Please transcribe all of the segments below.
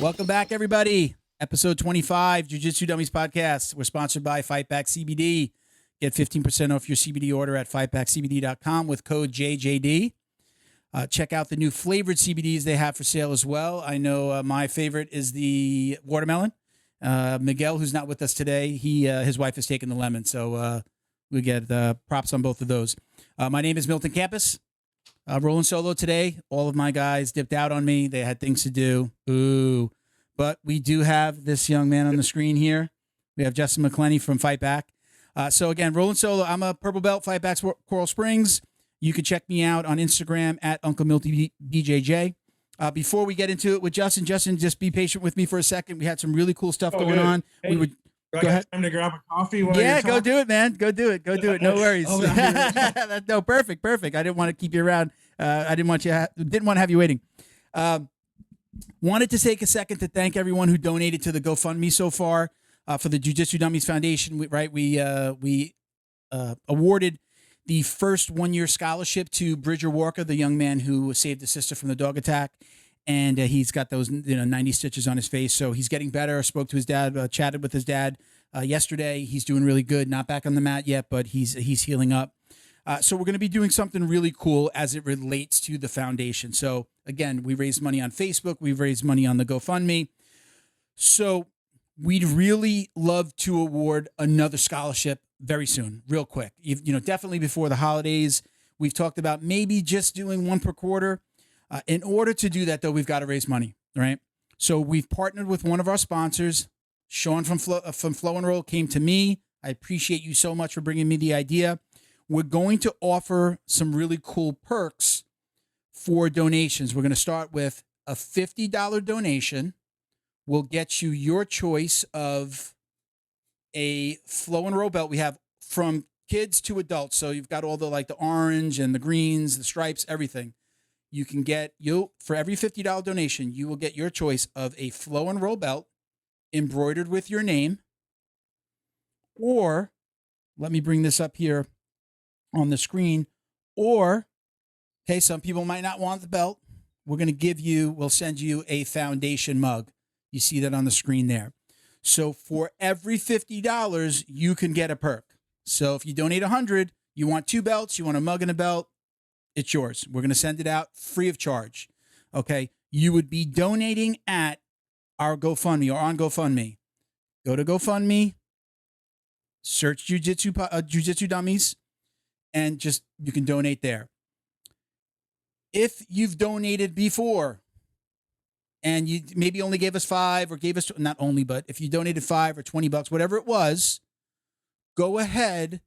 Welcome back, everybody. Episode 25, Jiu Jitsu Dummies podcast. We're sponsored by FightBack CBD. Get 15% off your CBD order at fightbackcbd.com with code JJD. Check out the new flavored CBDs they have for sale as well. I know my favorite is the watermelon. Miguel, who's not with us today, his wife has taken the lemon, so we get props on both of those. My name is Milton Campus. Rolling solo today. All of my guys dipped out on me. They had things to do. Ooh. But we do have this young man on the screen here. We have Justin McCleeny from FightBack. So again, rolling solo. I'm a purple belt, FightBack Coral Springs. You can check me out on Instagram at Uncle Milty BJJ. Before we get into it with Justin, just be patient with me for a second. We had some really cool stuff going on. Hey, Go ahead. Time to grab a coffee. Yeah, go do it, man. Go do it. No worries. No, perfect. I didn't want to keep you around. I didn't want to have you waiting. Wanted to take a second to thank everyone who donated to the GoFundMe so far for the Jiu Jitsu Dummies Foundation. We awarded the first 1-year scholarship to Bridger Walker, the young man who saved his sister from the dog attack. And he's got those 90 stitches on his face. So he's getting better. I spoke to his dad, chatted with his dad yesterday. He's doing really good. Not back on the mat yet, but he's healing up. So we're going to be doing something really cool as it relates to the foundation. So again, we raised money on Facebook. We've raised money on the GoFundMe. So we'd really love to award another scholarship very soon, real quick. Definitely before the holidays. We've talked about maybe just doing one per quarter. In order to do that, though, we've got to raise money, right? So we've partnered with one of our sponsors. Sean from Flow and Roll came to me. I appreciate you so much for bringing me the idea. We're going to offer some really cool perks for donations. We're going to start with a $50 donation. Will get you your choice of a Flow and Roll belt. We have from kids to adults. So you've got all the orange and the greens, the stripes, everything. You can get for every $50 donation, you will get your choice of a Flow and Roll belt embroidered with your name. Or let me bring this up here on the screen. Or, okay, some people might not want the belt. We'll send you a foundation mug. You see that on the screen there. So for every $50, you can get a perk. So if you donate $100, you want 2 belts, you want a mug and a belt, it's yours. We're going to send it out free of charge. Okay. You would be donating at our GoFundMe or on GoFundMe. Go to GoFundMe, search Jiu Jitsu Dummies, and you can donate there. If you've donated before and you maybe only gave us 5 or gave us, not only, but if you donated 5 or $20, whatever it was, go ahead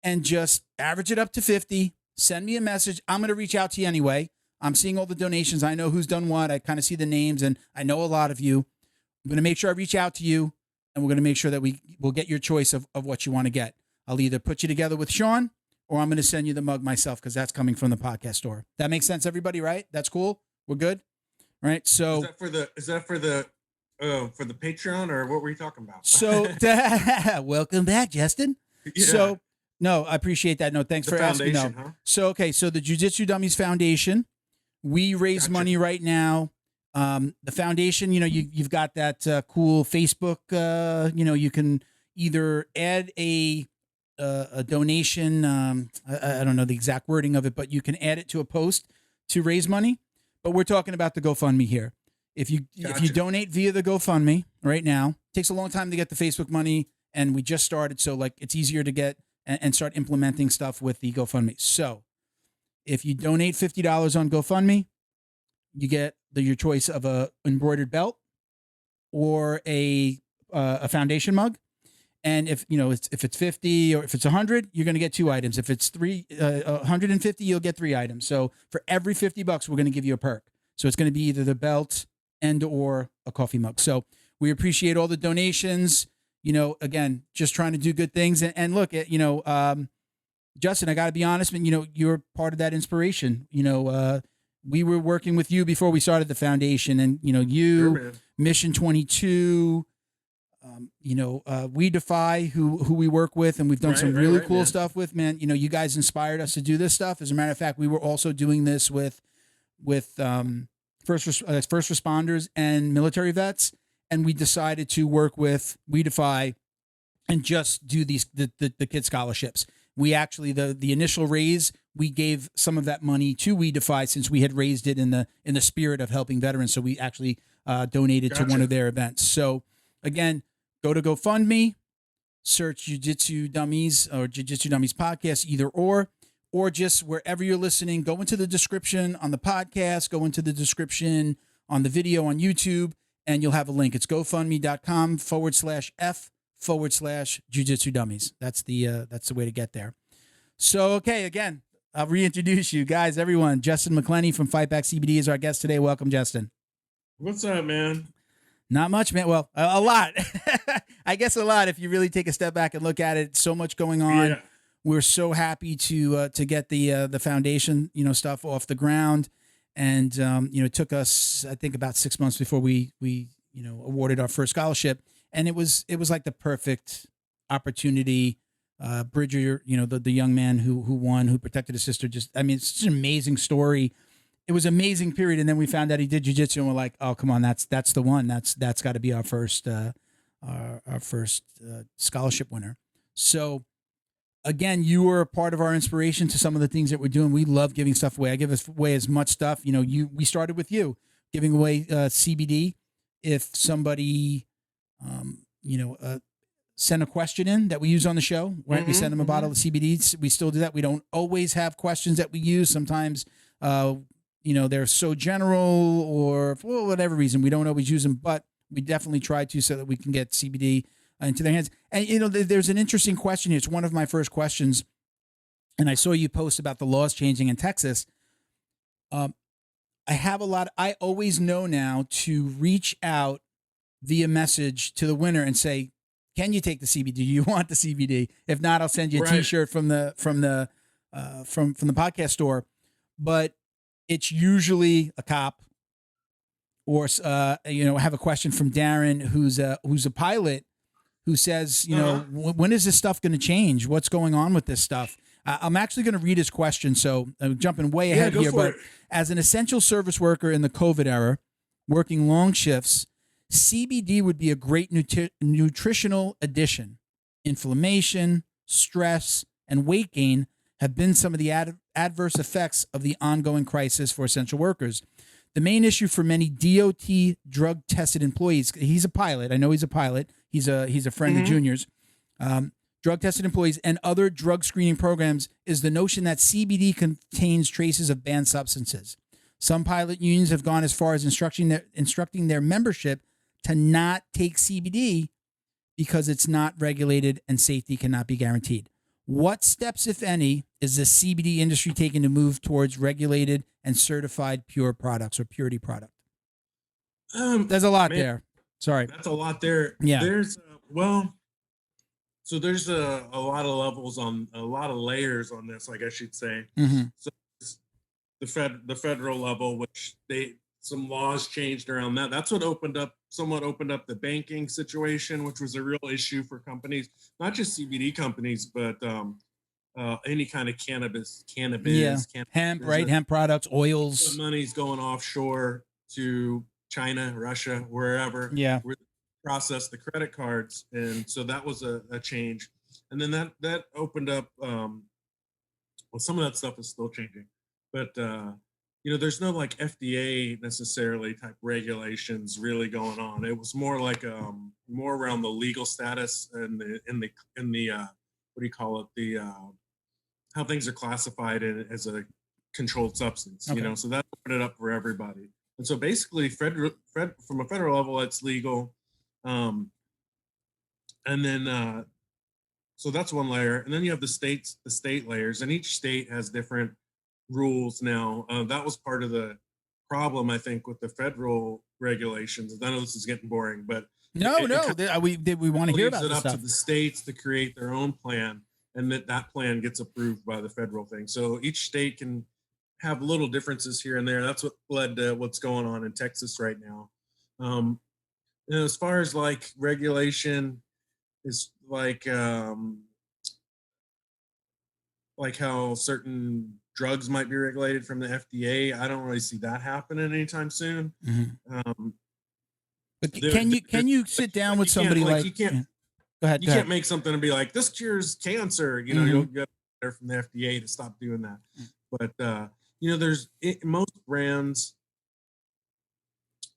and just average it up to 50. Send me a message. I'm going to reach out to you anyway. I'm seeing all the donations. I know who's done what. I kind of see the names, and I know a lot of you. I'm going to make sure I reach out to you, and we're going to make sure that we'll get your choice of what you want to get. I'll either put you together with Sean, or I'm going to send you the mug myself because that's coming from the podcast store. That makes sense, everybody, right? That's cool? We're good? All right, so... Is that for the Patreon, or what were you talking about? So, welcome back, Justin. Yeah. So... No, I appreciate that. No, thanks for asking. No. Huh? So the Jiu Jitsu Dummies Foundation, we raise money right now. The foundation, you've got that cool Facebook. You can either add a donation. I don't know the exact wording of it, but you can add it to a post to raise money. But we're talking about the GoFundMe here. If you donate via the GoFundMe right now, it takes a long time to get the Facebook money, and we just started, so it's easier to get and start implementing stuff with the GoFundMe. So if you donate $50 on GoFundMe, you get your choice of a embroidered belt or a foundation mug. And if it's 50 or if it's 100, you're going to get 2 items. If it's 150, you'll get 3 items. So for every $50, we're going to give you a perk. So it's going to be either the belt and or a coffee mug. So we appreciate all the donations. Again, just trying to do good things. And look, Justin, I got to be honest, you're part of that inspiration. We were working with you before we started the foundation, and, sure, Mission 22, We Defy, who we work with, and we've done some really cool stuff with, man. You guys inspired us to do this stuff. As a matter of fact, we were also doing this with first responders and military vets, and we decided to work with WeDefy and just do the kid scholarships. We actually the initial raise, we gave some of that money to WeDefy since we had raised it in the spirit of helping veterans. So we actually donated to one of their events. So again, go to GoFundMe, search Jiu Jitsu Dummies or Jiu Jitsu Dummies podcast, either or just wherever you're listening, go into the description on the podcast, go into the description on the video on YouTube, and you'll have a link. It's GoFundMe.com/F/Jiu Jitsu Dummies. That's the way to get there. So, okay, again, I'll reintroduce you guys, everyone. Justin McCleeny from FightBack CBD is our guest today. Welcome, Justin. What's up, man? Not much, man. Well, a lot. I guess a lot if you really take a step back and look at it. So much going on. Yeah. We're so happy to get the foundation, stuff off the ground. And, it took us, I think, about 6 months before we awarded our first scholarship. And it was like the perfect opportunity. Bridger, the young man who won, who protected his sister. It's such an amazing story. It was an amazing period. And then we found out he did jiu-jitsu and we're like, oh, come on, that's the one. That's got to be our first scholarship winner. So again, you were a part of our inspiration to some of the things that we're doing. We love giving stuff away. I give away as much stuff. We started with you giving away CBD. If somebody, send a question in that we use on the show, right? Mm-hmm, we send them a bottle of CBD. We still do that. We don't always have questions that we use. Sometimes, they're so general or for whatever reason, we don't always use them, but we definitely try to so that we can get CBD into their hands. And, there's an interesting question here. It's one of my first questions. And I saw you post about the laws changing in Texas. I always know now to reach out via message to the winner and say, can you take the CBD? Do you want the CBD? If not, I'll send you a T-shirt from the podcast store. But it's usually a cop or have a question from Darren, who's a pilot, who says, when is this stuff going to change? What's going on with this stuff? I'm actually going to read his question, so I'm jumping way ahead here. But as an essential service worker in the COVID era, working long shifts, CBD would be a great nutritional addition. Inflammation, stress, and weight gain have been some of the adverse effects of the ongoing crisis for essential workers. The main issue for many DOT drug-tested employees, he's a pilot. I know he's a pilot. He's a friend of Junior's. Drug-tested employees and other drug screening programs is the notion that CBD contains traces of banned substances. Some pilot unions have gone as far as instructing their membership to not take CBD because it's not regulated and safety cannot be guaranteed. What steps, if any, is the CBD industry taking to move towards regulated and certified pure products or purity product? There's a lot there. Sorry. That's a lot there. Yeah. There's, so there's a lot of levels on a lot of layers on this, I guess you'd say. Mm-hmm. So the federal level, which some laws changed around that. That's what somewhat opened up the banking situation, which was a real issue for companies, not just CBD companies, but any kind of cannabis, hemp, right? Hemp products, oils. Money's going offshore to China, Russia, wherever. Yeah. Process the credit cards, and so that was a change. And then that opened up. Some of that stuff is still changing, but there's no like FDA necessarily type regulations really going on. It was more like more around the legal status and the what do you call it, the how things are classified as a controlled substance. Okay. So that opened it up for everybody. And so basically, from a federal level, it's legal. And then so that's one layer, and then you have the state layers, and each state has different rules now. That was part of the problem, I think, with the federal regulations. I know this is getting boring, but we want to hear about it this up stuff. To the states to create their own plan, and that plan gets approved by the federal thing. So each state can have little differences here and there. That's what led to what's going on in Texas right now. As far as like regulation is like how certain drugs might be regulated from the FDA. I don't really see that happening anytime soon. But can you sit down with somebody like you can't go ahead. You can't make something and be like, this cures cancer. You know, you'll get there from the FDA to stop doing that. But you know, most brands.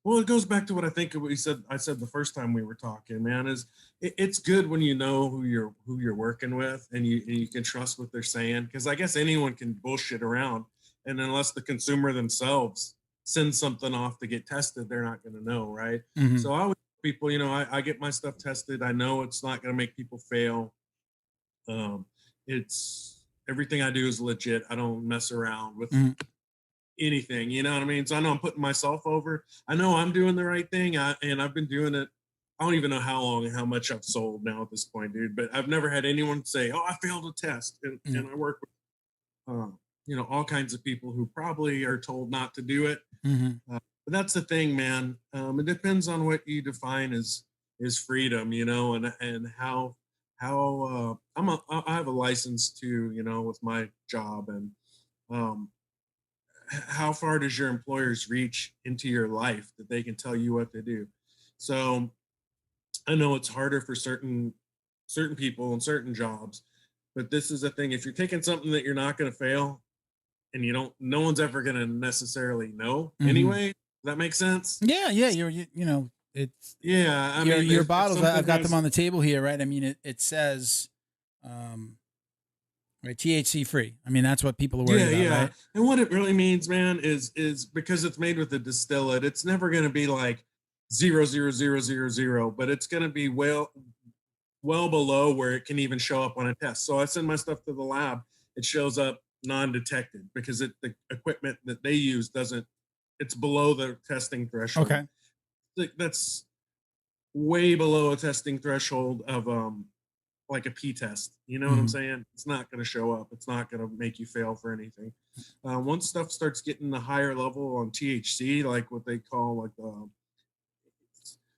Well, it goes back to what I think what I said the first time we were talking, man, is it's good when you know who you're working with and you can trust what they're saying. Because I guess anyone can bullshit around, and unless the consumer themselves send something off to get tested, they're not going to know, right? So I would tell people, you know, I get my stuff tested. I know it's not going to make people fail. It's everything I do is legit. I don't mess around with anything, you know what I mean? So I know I'm putting myself over. I know I'm doing the right thing, and I've been doing it. I don't even know how long and how much I've sold now at this point, dude. But I've never had anyone say, "Oh, I failed a test," and I work with, you know, all kinds of people who probably are told not to do it. But that's the thing, man. It depends on what you define as freedom, you know, and how I have a license to, you know, with my job, and how far does your employers reach into your life that they can tell you what to do? So I know it's harder for certain people and certain jobs, but this is the thing. If you're taking something that you're not going to fail and no one's ever going to necessarily know anyway, does that make sense? Yeah. You know, it's, yeah. I mean, your if bottles, I've got them on the table here, right? I mean, it says, right, THC free. I mean, that's what people are worried about, right? And what it really means, man, is because it's made with a distillate, it's never going to be like 0.00000, but it's going to be well below where it can even show up on a test. So I send my stuff to the lab, it shows up non-detected because the equipment that they use it's below the testing threshold. Okay. That's way below a testing threshold of like a P test, you know what I'm saying? It's not going to show up. It's not going to make you fail for anything. Once stuff starts getting the higher level on THC, like what they call like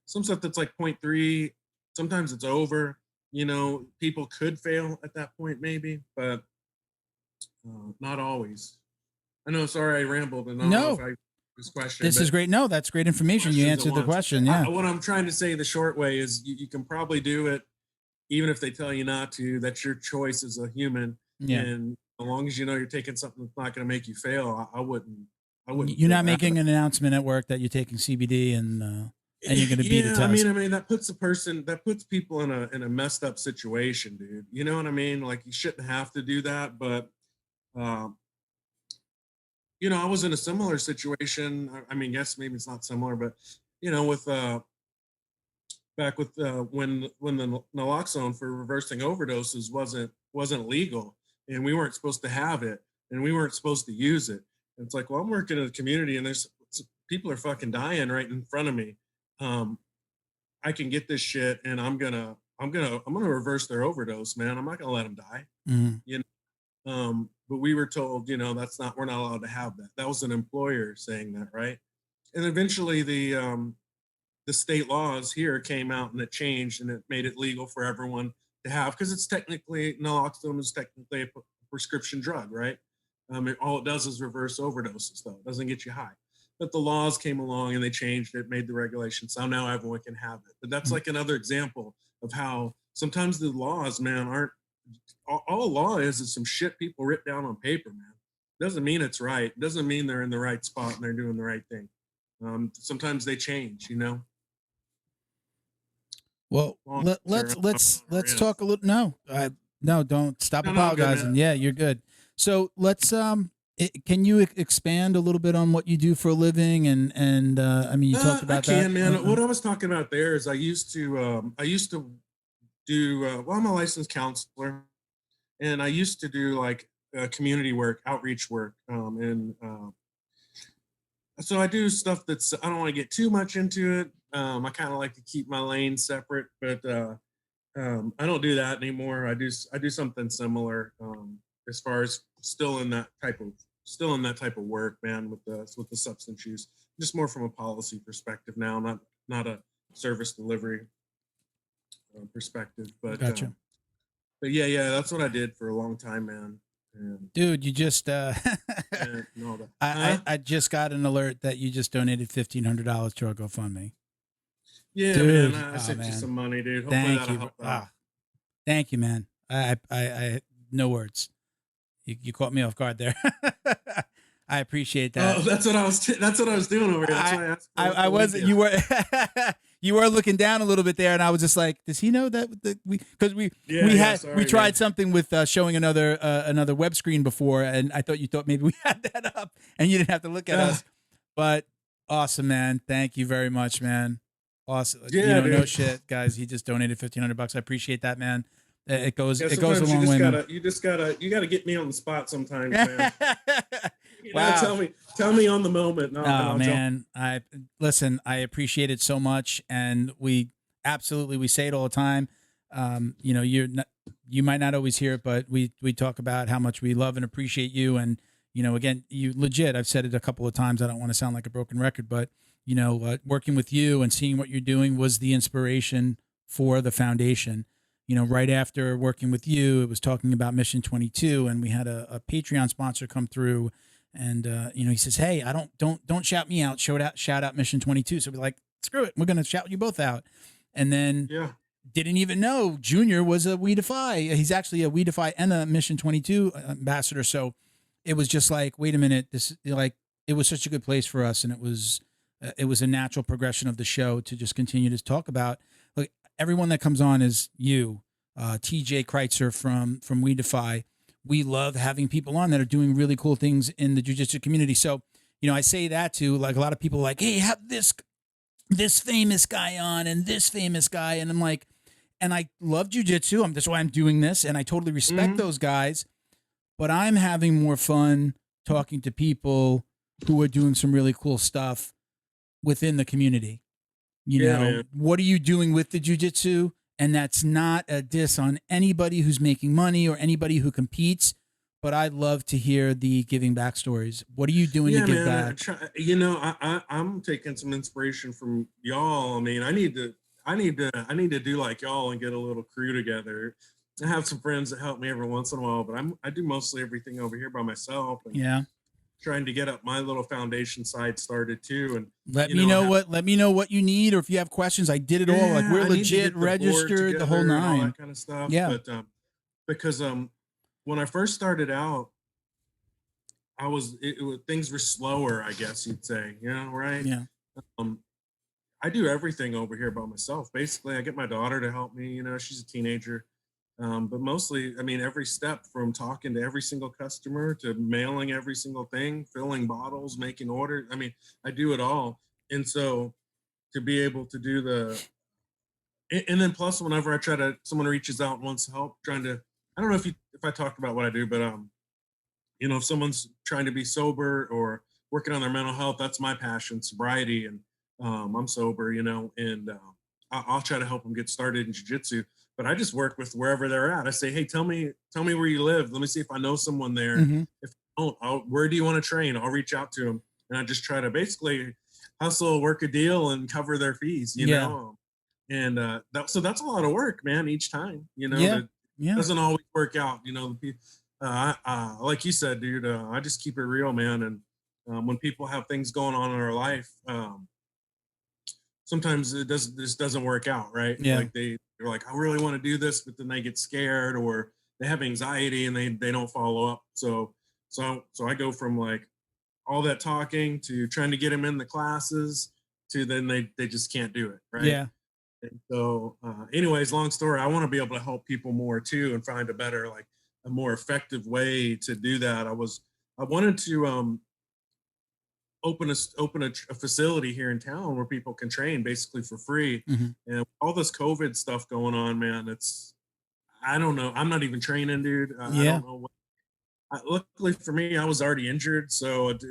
some stuff that's like 0.3, sometimes it's over. You know, people could fail at that point, maybe, but not always. I know. Sorry, I rambled, and I don't know if I this question. This is great. No, that's great information. You answered the question. Yeah. What I'm trying to say, the short way is, you can probably do it even if they tell you not to. That's your choice as a human. Yeah. And as long as you know you're taking something that's not going to make you fail, I wouldn't. You're not making an announcement at work that you're taking CBD and you're going to beat a test. I mean, that puts people in a messed up situation, dude. You know what I mean? Like, you shouldn't have to do that, but you know, I was in a similar situation. I mean, yes, maybe it's not similar, but you know, with back with when the naloxone for reversing overdoses wasn't legal, and we weren't supposed to have it, and we weren't supposed to use it. And it's like, well, I'm working in a community, and there's people are fucking dying right in front of me. I can get this shit, and I'm gonna reverse their overdose, man. I'm not gonna let them die. You know. But we were told, you know, we're not allowed to have that. That was an employer saying that, right? And eventually the state laws here came out, and it changed, and it made it legal for everyone to have, because naloxone is technically a prescription drug, right? All it does is reverse overdoses, though. It doesn't get you high. But the laws came along and they changed it, made the regulations, so now everyone can have it. But that's like another example of how sometimes the laws, man, aren't. All law is some shit people writ down on paper, man. Doesn't mean it's right. Doesn't mean they're in the right spot and they're doing the right thing. Sometimes they change, you know. Well, let's talk a little. No, don't stop apologizing. Yeah, you're good. So let's can you expand a little bit on what you do for a living? And I mean, you talked about that. I can, man. What I was talking about there is I used to do well, I'm a licensed counselor, and I used to do like community work, outreach work, and so I do stuff that's, I don't want to get too much into it. I kind of like to keep my lane separate, but I don't do that anymore. I do something similar, as far as still in that type of work, man, with the substance use, just more from a policy perspective now, not a service delivery perspective. But gotcha. But yeah, that's what I did for a long time, man. And, dude, you just and all that. Huh? I just got an alert that you just donated $1,500 to our GoFundMe. Yeah, Dude, man. I sent you some money, dude. Hopefully thank that'll you. help out. Thank you, man. I no words. You caught me off guard there. I appreciate that. Oh, that's what I was doing over here. That's why I asked. I wasn't. You were you were looking down a little bit there, and I was just like, does he know that we tried something with showing another web screen before, and I thought you thought maybe we had that up, and you didn't have to look at us. But awesome, man. Thank you very much, man. Awesome. Yeah, no shit, guys. He just donated $1,500. I appreciate that, man. It goes a long way. You gotta get me on the spot sometimes, man. Wow. Tell me on the moment. Man, I appreciate it so much, and we say it all the time. You might not always hear it, but we talk about how much we love and appreciate you, and again, you legit. I've said it a couple of times. I don't want to sound like a broken record, but working with you and seeing what you're doing was the inspiration for the foundation. Right after working with you, it was talking about Mission 22, and we had a Patreon sponsor come through, and he says, "Hey, don't shout me out, shout out Mission 22." So we're like, "Screw it, we're gonna shout you both out." And then didn't even know Junior was a We Defy. He's actually a We Defy and a Mission 22 ambassador. So it was just like, wait a minute, it was such a good place for us, and it was a natural progression of the show to just continue to talk about. Look, everyone that comes on is you, TJ Kreitzer from We Defy. We love having people on that are doing really cool things in the jiu-jitsu community. So, I say that to like a lot of people like, hey, have this famous guy on and this famous guy. And I'm like, and I love jiu-jitsu. That's why I'm doing this. And I totally respect those guys, but I'm having more fun talking to people who are doing some really cool stuff within the community. What are you doing with the jiu-jitsu? And that's not a diss on anybody who's making money or anybody who competes, but I'd love to hear the giving back stories. What are you doing to give back? I'm taking some inspiration from y'all. I mean, I need to do like y'all and get a little crew together. I have some friends that help me every once in a while, but I do mostly everything over here by myself. And trying to get up my little foundation side started too. And let me know what you need, or if you have questions. I did it all. Like, we're legit registered, the whole nine, all that kind of stuff. Yeah. But because when I first started out, things were slower, I guess you'd say, right? Yeah. I do everything over here by myself. Basically, I get my daughter to help me. She's a teenager. But mostly, I mean, every step from talking to every single customer to mailing every single thing, filling bottles, making orders. I mean, I do it all. And so to be able to do and then plus whenever someone reaches out and wants help, I don't know if I talked about what I do, but, if someone's trying to be sober or working on their mental health, that's my passion, sobriety. And I'm sober, and I'll try to help them get started in jiu-jitsu. But I just work with wherever they're at. I say, hey, tell me where you live. Let me see if I know someone there. Mm-hmm. If I don't, where do you want to train? I'll reach out to them. And I just try to basically hustle, work a deal, and cover their fees, you know? And so that's a lot of work, man, each time, It doesn't always work out, like you said, dude, I just keep it real, man. And when people have things going on in our life, sometimes this doesn't work out, right? Yeah. Like they're like, I really want to do this, but then they get scared or they have anxiety and they don't follow up. So I go from like all that talking to trying to get them in the classes to then they just can't do it, right? Yeah. And so anyways, long story, I want to be able to help people more too and find a more effective way to do that. I wanted to open a facility here in town where people can train basically for free. Mm-hmm. And all this COVID stuff going on, man, I don't know. I'm not even training, dude. I don't know luckily for me, I was already injured. So it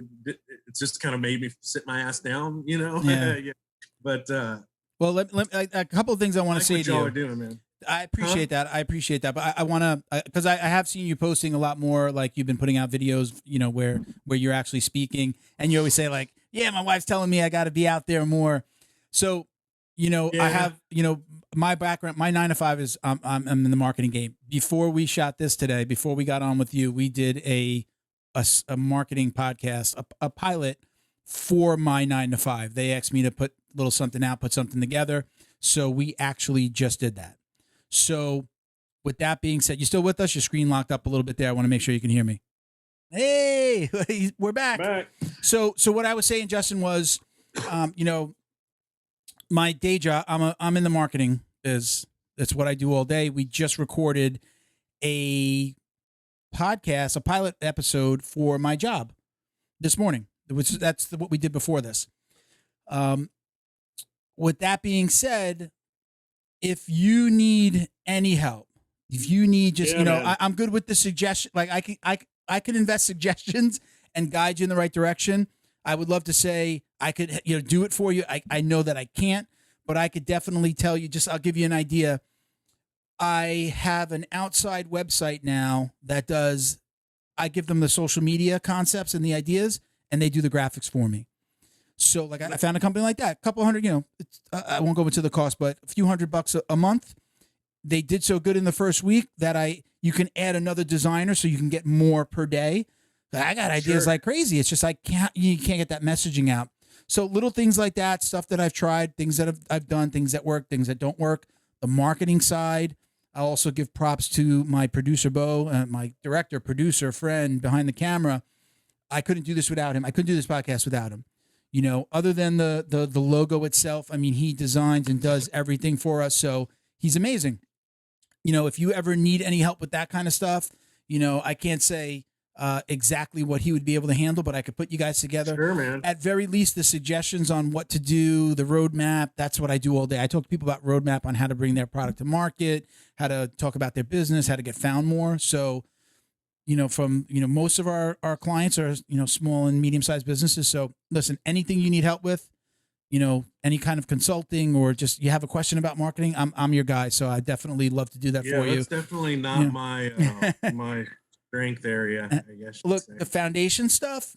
just kind of made me sit my ass down, Yeah. But, well, a couple of things I want to say to you. Y'all are doing, man. I appreciate that. But I want to, because I have seen you posting a lot more, like you've been putting out videos, where you're actually speaking, and you always say like, yeah, my wife's telling me I got to be out there more. So I have, my background, my 9 to 5 is I'm in the marketing game. Before we shot this today, before we got on with you, we did a marketing podcast, a pilot for my 9 to 5. They asked me to put a little something out, put something together. So we actually just did that. So with that being said, you still with us? Your screen locked up a little bit there. I want to make sure you can hear me. Hey, we're back. So what I was saying, Justin, was, my day job, I'm in the marketing biz. That's what I do all day. We just recorded a podcast, a pilot episode for my job this morning. That's what we did before this. With that being said, if you need any help, if you need just, I'm good with the suggestion. Like I can invest suggestions and guide you in the right direction. I would love to say I could, do it for you. I know that I can't, but I could definitely tell you, I'll give you an idea. I have an outside website now that I give them the social media concepts and the ideas, and they do the graphics for me. So like I found a company like that, a couple hundred, I won't go into the cost, but a few $100 a month. They did so good in the first week that you can add another designer so you can get more per day. I got ideas like crazy. It's just you can't get that messaging out. So little things like that, stuff that I've tried, things that I've done, things that work, things that don't work. The marketing side, I'll also give props to my producer, Bo, my director, producer, friend behind the camera. I couldn't do this without him. I couldn't do this podcast without him. Other than the logo itself, I mean, he designs and does everything for us. So he's amazing. If you ever need any help with that kind of stuff, I can't say exactly what he would be able to handle, but I could put you guys together. Sure, man. At very least, the suggestions on what to do, the roadmap, that's what I do all day. I talk to people about roadmap on how to bring their product to market, how to talk about their business, how to get found more. So, most of our clients are, small and medium-sized businesses. So listen, anything you need help with, any kind of consulting or just you have a question about marketing, I'm your guy. So I definitely love to do that for you. Yeah, that's definitely not my my strength area, I guess. Look, the foundation stuff,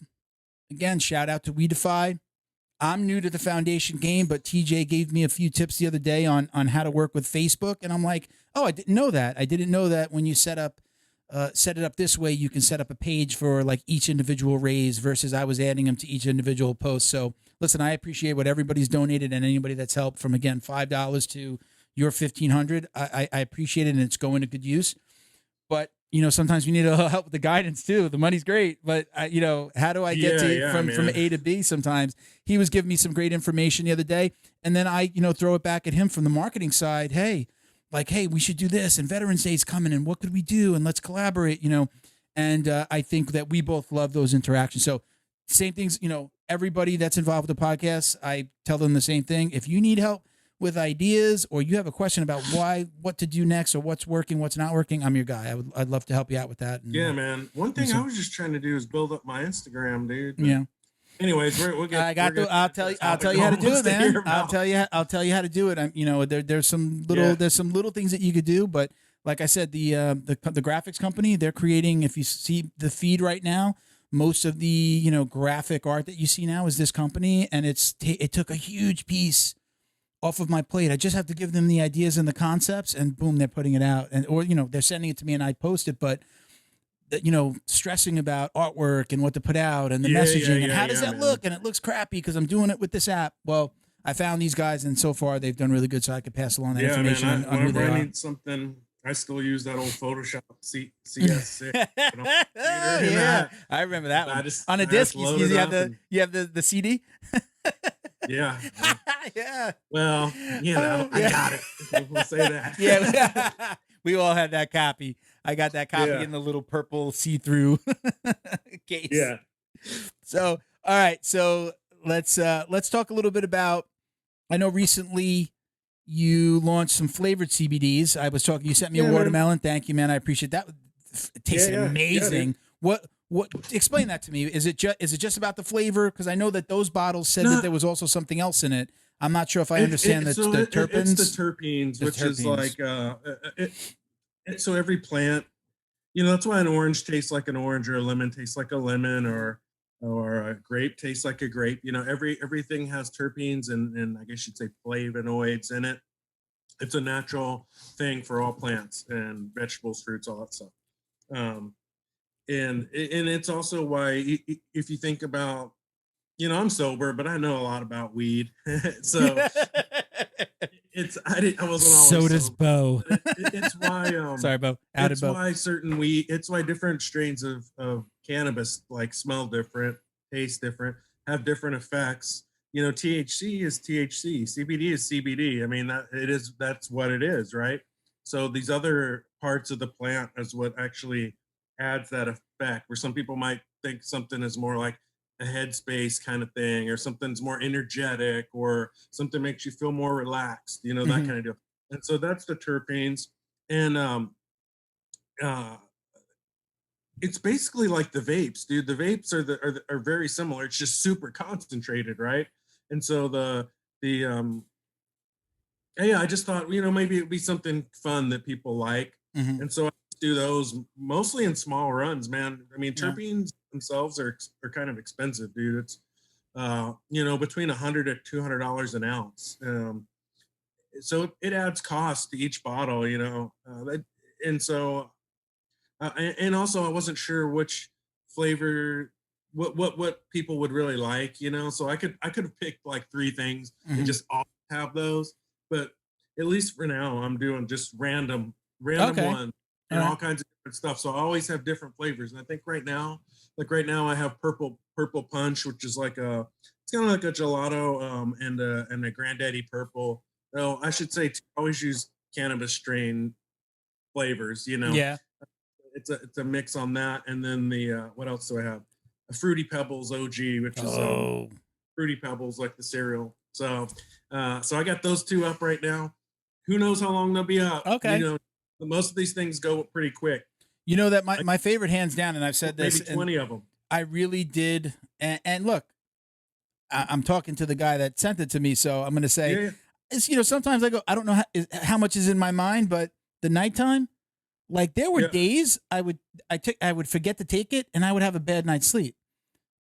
again, shout out to WeDefy. I'm new to the foundation game, but TJ gave me a few tips the other day on how to work with Facebook. And I'm like, oh, I didn't know that. I didn't know that when you set it up this way, you can set up a page for like each individual raise versus I was adding them to each individual post. So listen, I appreciate what everybody's donated and anybody that's helped from, again, $5 to your $1,500. I appreciate it and it's going to good use. But, sometimes we need a little help with the guidance too. The money's great, but how do I get from A to B sometimes? He was giving me some great information the other day. And then I, throw it back at him from the marketing side. Hey, we should do this and Veterans Day's coming and what could we do? And let's collaborate, and I think that we both love those interactions. So same things, everybody that's involved with the podcast, I tell them the same thing. If you need help with ideas or you have a question about what to do next or what's working, what's not working, I'm your guy. I'd love to help you out with that. And, yeah, man. One thing I was just trying to do is build up my Instagram, dude. Yeah. Anyways, we'll get. I'll tell you how to do it, man. I'll tell you how to do it. There's some little things that you could do, but like I said, the graphics company, they're creating. If you see the feed right now, most of the graphic art that you see now is this company, and it took a huge piece off of my plate. I just have to give them the ideas and the concepts, and boom, they're putting it out, or they're sending it to me, and I post it, but. Stressing about artwork and what to put out and the messaging and how does that look? And it looks crappy because I'm doing it with this app. Well, I found these guys and so far they've done really good. So I could pass along that information. Man, on who they I are. need something. I still use that old Photoshop CS6. I remember that one. On a disc, you have the CD. Yeah. Yeah. Well, I got it. We'll say that. Yeah. We all had that copy. I got that copy in the little purple see-through case. Yeah. So, all right. So let's talk a little bit about. I know recently you launched some flavored CBDs. I was talking. You sent me a watermelon. Thank you, man. I appreciate that. It tasted amazing. What? Explain that to me. Is it just about the flavor? Because I know that those bottles said that there was also something else in it. I'm not sure if I understand the terpenes. It's the terpenes, which is like so every plant, that's why an orange tastes like an orange or a lemon tastes like a lemon, or or a grape tastes like a grape. You know, everything has terpenes and I guess you'd say flavonoids in it. It's a natural thing for all plants and vegetables, fruits, all that stuff. Um, and it's also why if you think about, you know, I'm sober, but I know a lot about weed. So I wasn't always so does Bo. It's why sorry, Bo. It's why certain weed, it's why different strains of cannabis like smell different, taste different, have different effects. You know, THC is THC, CBD is CBD. I mean, that's what it is, right? So these other parts of the plant is what actually adds that effect, where some people might think something is more like a headspace kind of thing, or something's more energetic, or something makes you feel more relaxed, you know, that kind of deal. And so that's the terpenes. And uh it's basically like the vapes, dude. The vapes are very similar. It's just super concentrated, right? And so the yeah, I just thought, you know, maybe it'd be something fun that people like. And so I do those mostly in small runs, man. I mean, terpenes themselves are kind of expensive, dude. It's you know, between $100 to $200 an ounce. So it adds cost to each bottle, you know. And so and also I wasn't sure which flavor, what people would really like, you know. So I could have picked like three things and just all have those, but at least for now I'm doing just random ones and all kinds of different stuff. So I always have different flavors. And I think right now, I have purple punch, which is like it's kind of like a gelato and a granddaddy purple. No, I should say always use cannabis strain flavors, you know. Yeah. It's a mix on that. And then the what else do I have? A Fruity Pebbles OG, which is Fruity Pebbles, like the cereal. So so I got those two up right now. Who knows how long they'll be up? Okay. You know, most of these things go pretty quick. You know that my favorite, hands down, and I've said this, maybe 20 of them. I really did. And look, I'm talking to the guy that sent it to me, so I'm going to say, it's, you know, sometimes I go, I don't know how much is in my mind, but the nighttime, like there were days I would forget to take it, and I would have a bad night's sleep,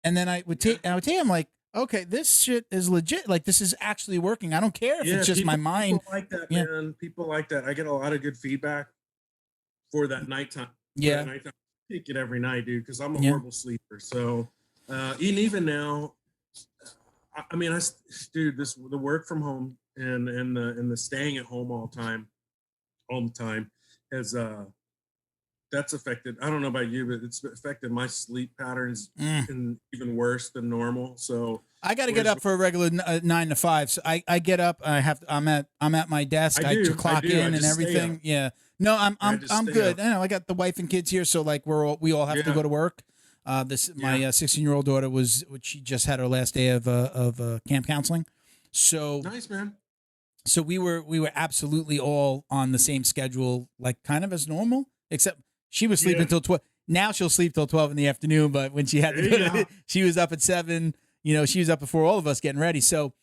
and then I would take I'm like, okay, this shit is legit. Like this is actually working. I don't care if it's just my mind. People like that, man. People like that. I get a lot of good feedback for that nighttime. Yeah, nighttime. I take it every night, dude, because I'm a horrible sleeper. So, even now, I mean, dude, the work from home and the staying at home all the time has that's affected. I don't know about you, but it's affected my sleep patterns and even worse than normal. So I got to get up for a regular 9 to 5. So I get up. I'm at my desk. I clock in and everything. Yeah. No, I'm good. I know I got the wife and kids here, so like we all have to go to work. My 16-year-old daughter she just had her last day of camp counseling. So nice, man. So we were absolutely all on the same schedule, like kind of as normal, except she was sleeping till 12. Now she'll sleep till 12 in the afternoon, but when she had to, she was up at 7. You know, she was up before all of us getting ready. So,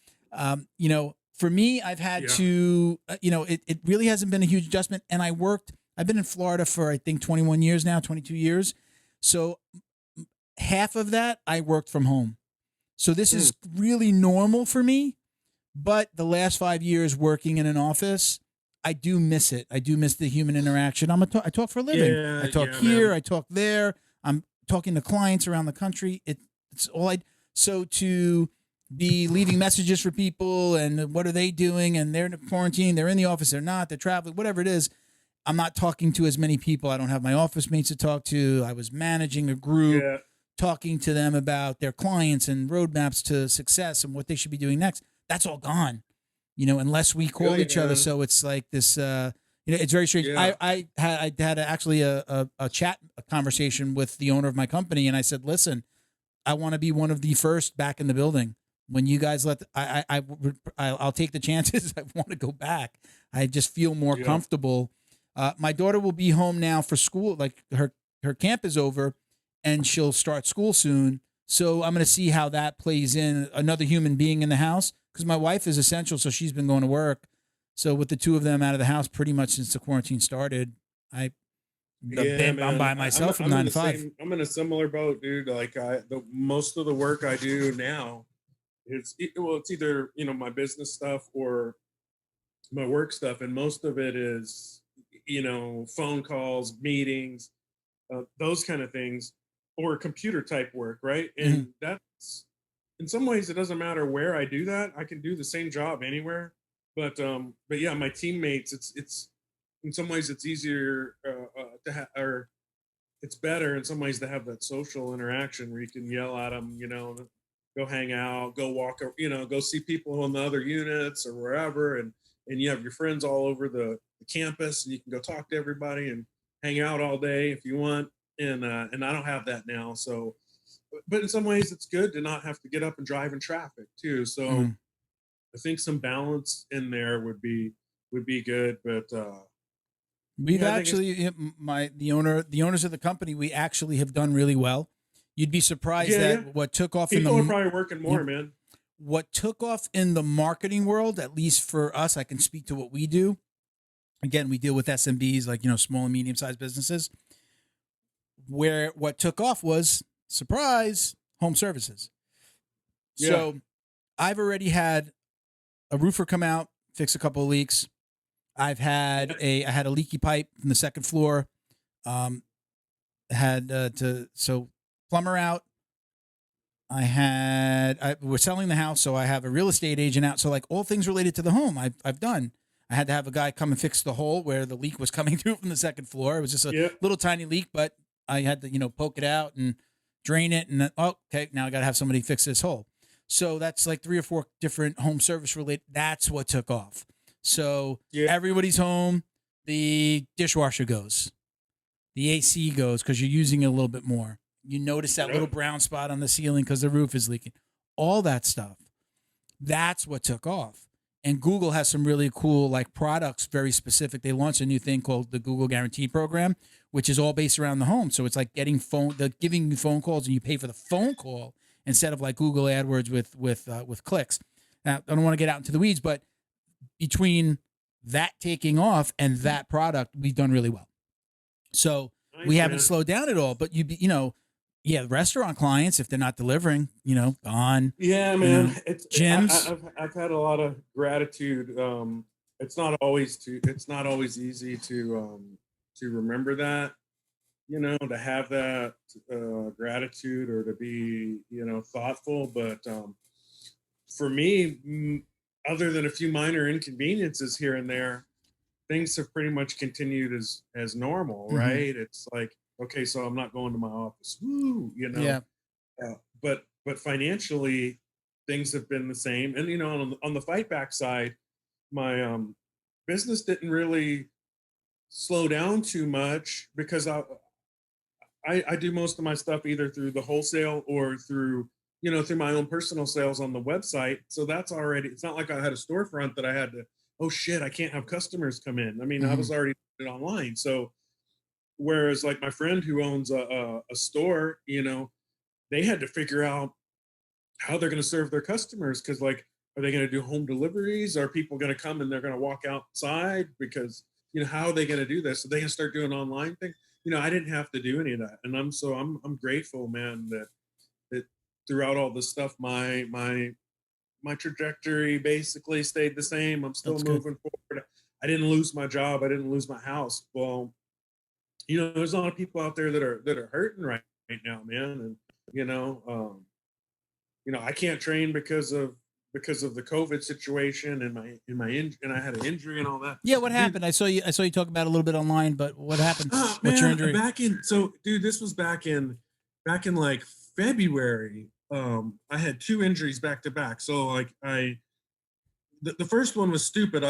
you know, for me, I've had to, you know, it really hasn't been a huge adjustment. And I've been in Florida for, I think, 21 years now, 22 years. So half of that I worked from home. So this is really normal for me. But the last 5 years working in an office, I do miss it. I do miss the human interaction. I talk for a living. I talk here. Man. I talk there. I'm talking to clients around the country. It's all So to be leaving messages for people and what are they doing? And they're in quarantine. They're in the office. They're not. They're traveling. Whatever it is. I'm not talking to as many people. I don't have my office mates to talk to. I was managing a group, talking to them about their clients and roadmaps to success and what they should be doing next. That's all gone, you know, unless we call each other. So it's like this, you know, it's very strange. Yeah. I had actually a conversation with the owner of my company. And I said, listen, I want to be one of the first back in the building. When you guys I'll take the chances. I want to go back. I just feel more comfortable. My daughter will be home now for school. Like her camp is over and she'll start school soon. So I'm going to see how that plays in, another human being in the house. Because my wife is essential, so she's been going to work. So with the two of them out of the house pretty much since the quarantine started, I I'm by myself from 9 to 5. I'm in a similar boat, dude. Like most of the work I do now, it's either, you know, my business stuff or my work stuff. And most of it is, you know, phone calls, meetings, those kind of things, or computer type work, right? And that's, in some ways, it doesn't matter where I do that. I can do the same job anywhere. But yeah, my teammates, it's in some ways it's easier to have, or it's better in some ways to have that social interaction where you can yell at them, you know, go hang out, go walk, you know, go see people in the other units or wherever, and you have your friends all over the campus, and you can go talk to everybody and hang out all day if you want. And I don't have that now, so. But in some ways, it's good to not have to get up and drive in traffic too. So I think some balance in there would be good. But we've actually the owners of the company, we actually have done really well. You'd be surprised what took off people are probably working more, man. What took off in the marketing world, at least for us, I can speak to what we do. Again, we deal with SMBs, like, you know, small and medium sized businesses. Where what took off was, surprise, home services. Yeah. So I've already had a roofer come out, fix a couple of leaks. I had a leaky pipe from the second floor. So plumber out. We're selling the house, so I have a real estate agent out. So like all things related to the home, I've done. I had to have a guy come and fix the hole where the leak was coming through from the second floor. It was just a little tiny leak, but I had to, you know, poke it out and drain it. And then, okay, now I got to have somebody fix this hole. So that's like 3 or 4 different home service related. That's what took off. So everybody's home. The dishwasher goes. The AC goes because you're using it a little bit more. You notice that little brown spot on the ceiling because the roof is leaking. All that stuff. That's what took off. And Google has some really cool like products, very specific. They launched a new thing called the Google Guarantee Program, which is all based around the home. So it's like they're giving you phone calls and you pay for the phone call instead of like Google AdWords with clicks. Now, I don't want to get out into the weeds, but between that taking off and that product, we've done really well. So we haven't slowed down at all, but the restaurant clients, if they're not delivering, you know, gone. Yeah, man. You know, gyms. I've had a lot of gratitude. It's not always easy to remember that, you know, to have that gratitude or to be, you know, thoughtful. But for me, other than a few minor inconveniences here and there, things have pretty much continued as normal, right? It's like, okay, so I'm not going to my office, woo, you know. Yeah. But financially, things have been the same. And you know, on the FightBack side, my business didn't really slow down too much because I do most of my stuff either through the wholesale or through my own personal sales on the website. So that's already, it's not like I had a storefront that I had to, oh shit, I can't have customers come in. I mean, I was already online. So whereas like my friend who owns a store, you know, they had to figure out how they're going to serve their customers. Cause like, are they going to do home deliveries? Are people going to come and they're going to walk outside? Because, you know, how are they going to do this? So they can start doing online things. You know, I didn't have to do any of that. And I'm grateful, man, that throughout all this stuff, my trajectory basically stayed the same. I'm still moving forward. I didn't lose my job. I didn't lose my house. Well, you know, there's a lot of people out there that are hurting right now, man. And you know, I can't train because of the COVID situation and and I had an injury and all that. Yeah, what happened? I saw you talk about it a little bit online, but what happened? What's your injury? This was back in like February. I had 2 injuries back to back. So like the first one was stupid.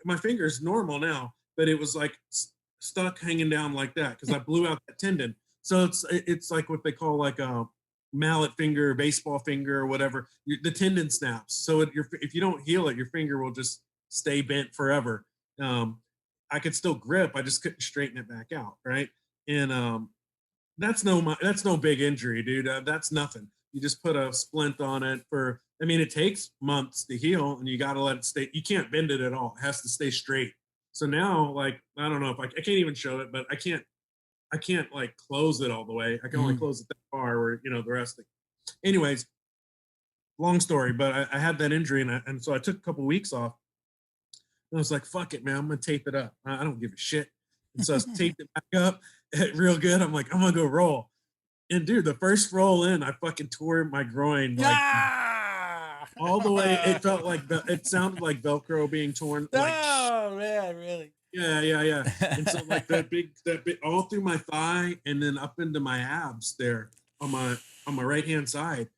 My finger is normal now, but it was like stuck hanging down like that because I blew out that tendon. So it's like what they call like a mallet finger, baseball finger, or whatever. The tendon snaps. So if you don't heal it, your finger will just stay bent forever. I could still grip. I just couldn't straighten it back out, right? And that's no big injury, dude. That's nothing. You just put a splint on it it takes months to heal and you got to let it stay. You can't bend it at all. It has to stay straight. So now, like, I don't know if I can't even show it, but I can't I can't like close it all the way. I can only close it that far where, the rest of it. Anyways, long story, but I had that injury and so I took a couple weeks off. And I was like, fuck it, man, I'm going to tape it up. I don't give a shit. And so I taped it back up real good. I'm like, I'm going to go roll. And dude, the first roll in, I fucking tore my groin like all the way. It felt like it sounded like Velcro being torn. Like, oh man, really? Yeah. And so like that big all through my thigh and then up into my abs there on my right hand side.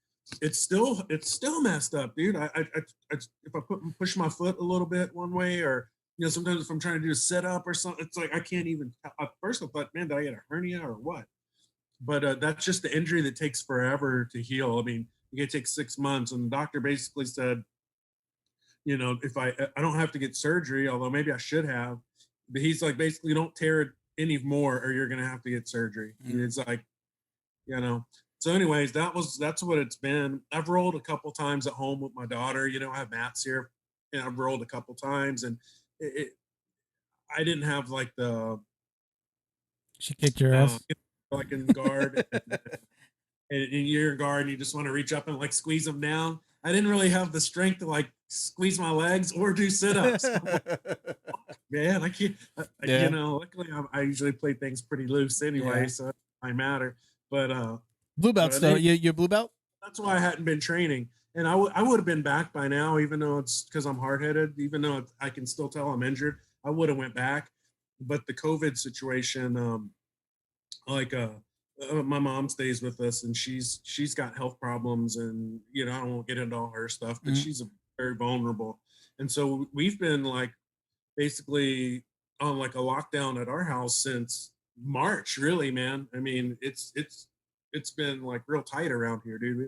It's still messed up, dude. I if I push my foot a little bit one way, or sometimes if I'm trying to do a sit up or something, it's like I can't even. At first I thought, man, did I get a hernia or what? But that's just the injury that takes forever to heal. I mean, it can take 6 months, and the doctor basically said, if I don't have to get surgery, although maybe I should have, but he's like, basically, don't tear it anymore, or you're gonna have to get surgery. And it's like, So, anyways, that's what it's been. I've rolled a couple times at home with my daughter. I have mats here, and I've rolled a couple times, and I didn't have like the. She kicked your ass. Like in guard, and you're in guard, and you just want to reach up and like squeeze them down. I didn't really have the strength to like squeeze my legs or do sit-ups. Man, I can't. Luckily I usually play things pretty loose anyway, so it doesn't matter. But blue belt still. You're blue belt? That's why I hadn't been training. And I would have been back by now, even though it's because I'm hard-headed, even though I can still tell I'm injured. I would have went back. But the COVID situation, my mom stays with us, and she's got health problems, and I won't get into all her stuff, but she's very vulnerable. And so we've been like basically on like a lockdown at our house since March, really, man. I mean, it's been like real tight around here, dude.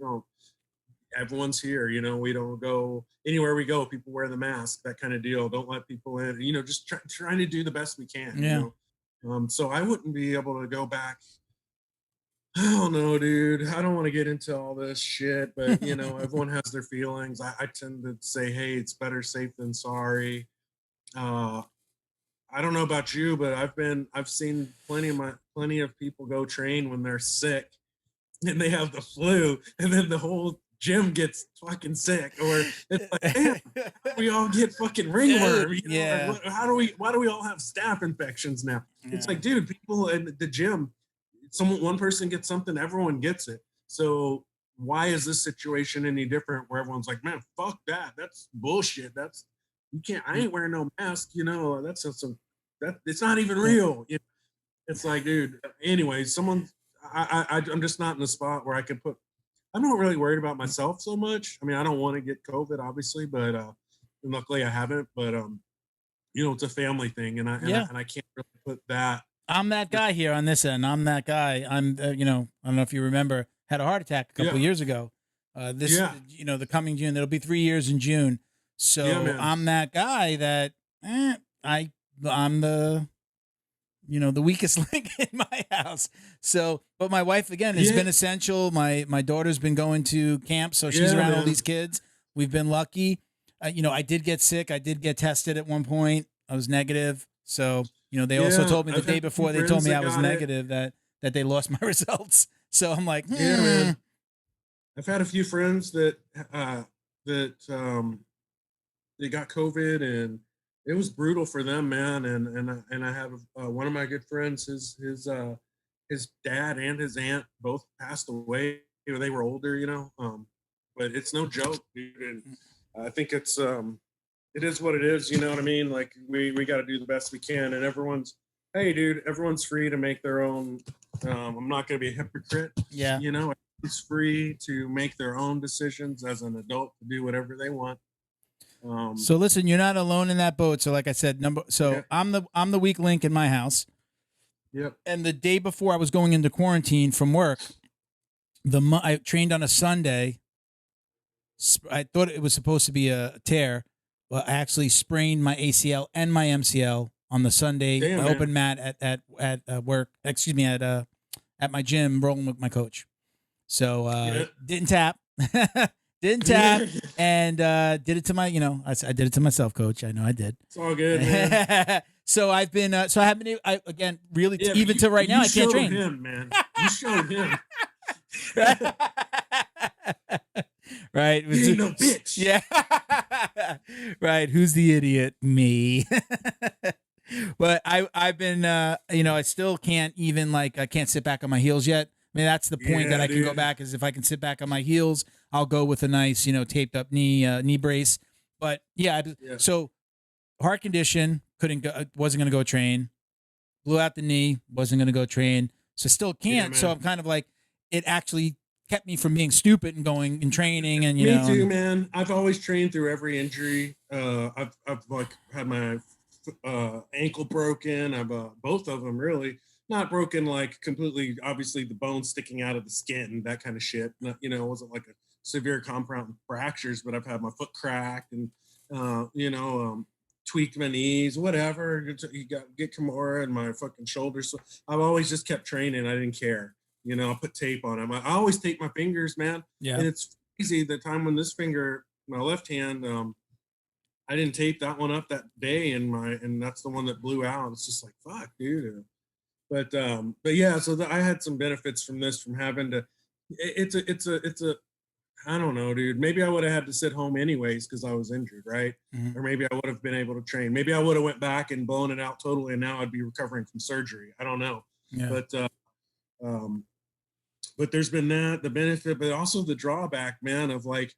Everyone's here, we don't go anywhere we go. People wear the mask, that kind of deal. Don't let people in, just trying to do the best we can. Yeah. So I wouldn't be able to go back. I don't know, dude. I don't want to get into all this shit, but everyone has their feelings. I tend to say, hey, it's better safe than sorry. I don't know about you, but I've seen plenty of people go train when they're sick and they have the flu, and then the whole gym gets fucking sick, or it's like, damn, we all get fucking ringworm. Yeah. Like, why do we all have staph infections now? Yeah. It's like, dude, people in the gym, one person gets something, everyone gets it. So why is this situation any different where everyone's like, man, fuck that. That's bullshit. I ain't wearing no mask. It's not even real. It's like, dude, anyway, I'm just not in the spot where I'm not really worried about myself so much. I mean, I don't want to get COVID, obviously, but luckily I haven't. But it's a family thing, and I can't really put that. I'm that guy here on this end. I'm that guy. I'm I don't know if you remember, had a heart attack a couple years ago. The coming June, it'll be 3 years in June. So I'm that guy that I'm the the weakest link in my house. So, but my wife again has been essential. My daughter's been going to camp, so she's around all these kids. We've been lucky. I did get sick. I did get tested at one point. I was negative. So, they also told me the day before they told me I was negative that they lost my results. So I'm like, yeah, man. I've had a few friends that they got COVID, and it was brutal for them, man. And I have one of my good friends, his dad and his aunt both passed away. They were older, but it's no joke, dude. And I think it is what it is. You know what I mean? Like we got to do the best we can, and everyone's free to make their own. I'm not going to be a hypocrite. Yeah. Everyone's free to make their own decisions as an adult, to do whatever they want. So listen, you're not alone in that boat. So like I said, I'm the weak link in my house. Yep. And the day before I was going into quarantine from work, I trained on a Sunday. I thought it was supposed to be a tear, but I actually sprained my ACL and my MCL on the Sunday open mat at work. Excuse me, at my gym, rolling with my coach. So didn't tap. Didn't tap, and did it to my, I did it to myself, coach. I know I did. It's all good, man. So I've been, so I haven't been, again, really, Yeah, even till right now, I can't train. You showed him, man. You showed him. Right. You ain't no bitch. Yeah. Right. Who's the idiot? Me. But I've been, I still can't even I can't sit back on my heels yet. I mean, that's the point that I can go back is if I can sit back on my heels, I'll go with a nice, taped up knee brace. But yeah. So heart condition, couldn't go, wasn't going to go train, blew out the knee, wasn't going to go train. So still can't. So I'm kind of like, it actually kept me from being stupid and going and training and, Me too, man. I've always trained through every injury. I've had my ankle broken. I've both of them really not broken, like completely, obviously the bone sticking out of the skin, that kind of shit. Not, it wasn't like a severe compound fractures, but I've had my foot cracked and, tweaked my knees, whatever. You get Kimura and my fucking shoulders. So I've always just kept training. I didn't care. I'll put tape on them. I always tape my fingers, man. Yeah. And it's crazy the time when this finger, my left hand, I didn't tape that one up that day, and that's the one that blew out. It's just like, fuck, dude. But yeah, so I had some benefits from this, from having to. It's a. I don't know, dude. Maybe I would have had to sit home anyways because I was injured, right? Mm-hmm. Or maybe I would have been able to train. Maybe I would have went back and blown it out totally, and now I'd be recovering from surgery. I don't know. Yeah. But there's been the benefit, but also the drawback, man, of like,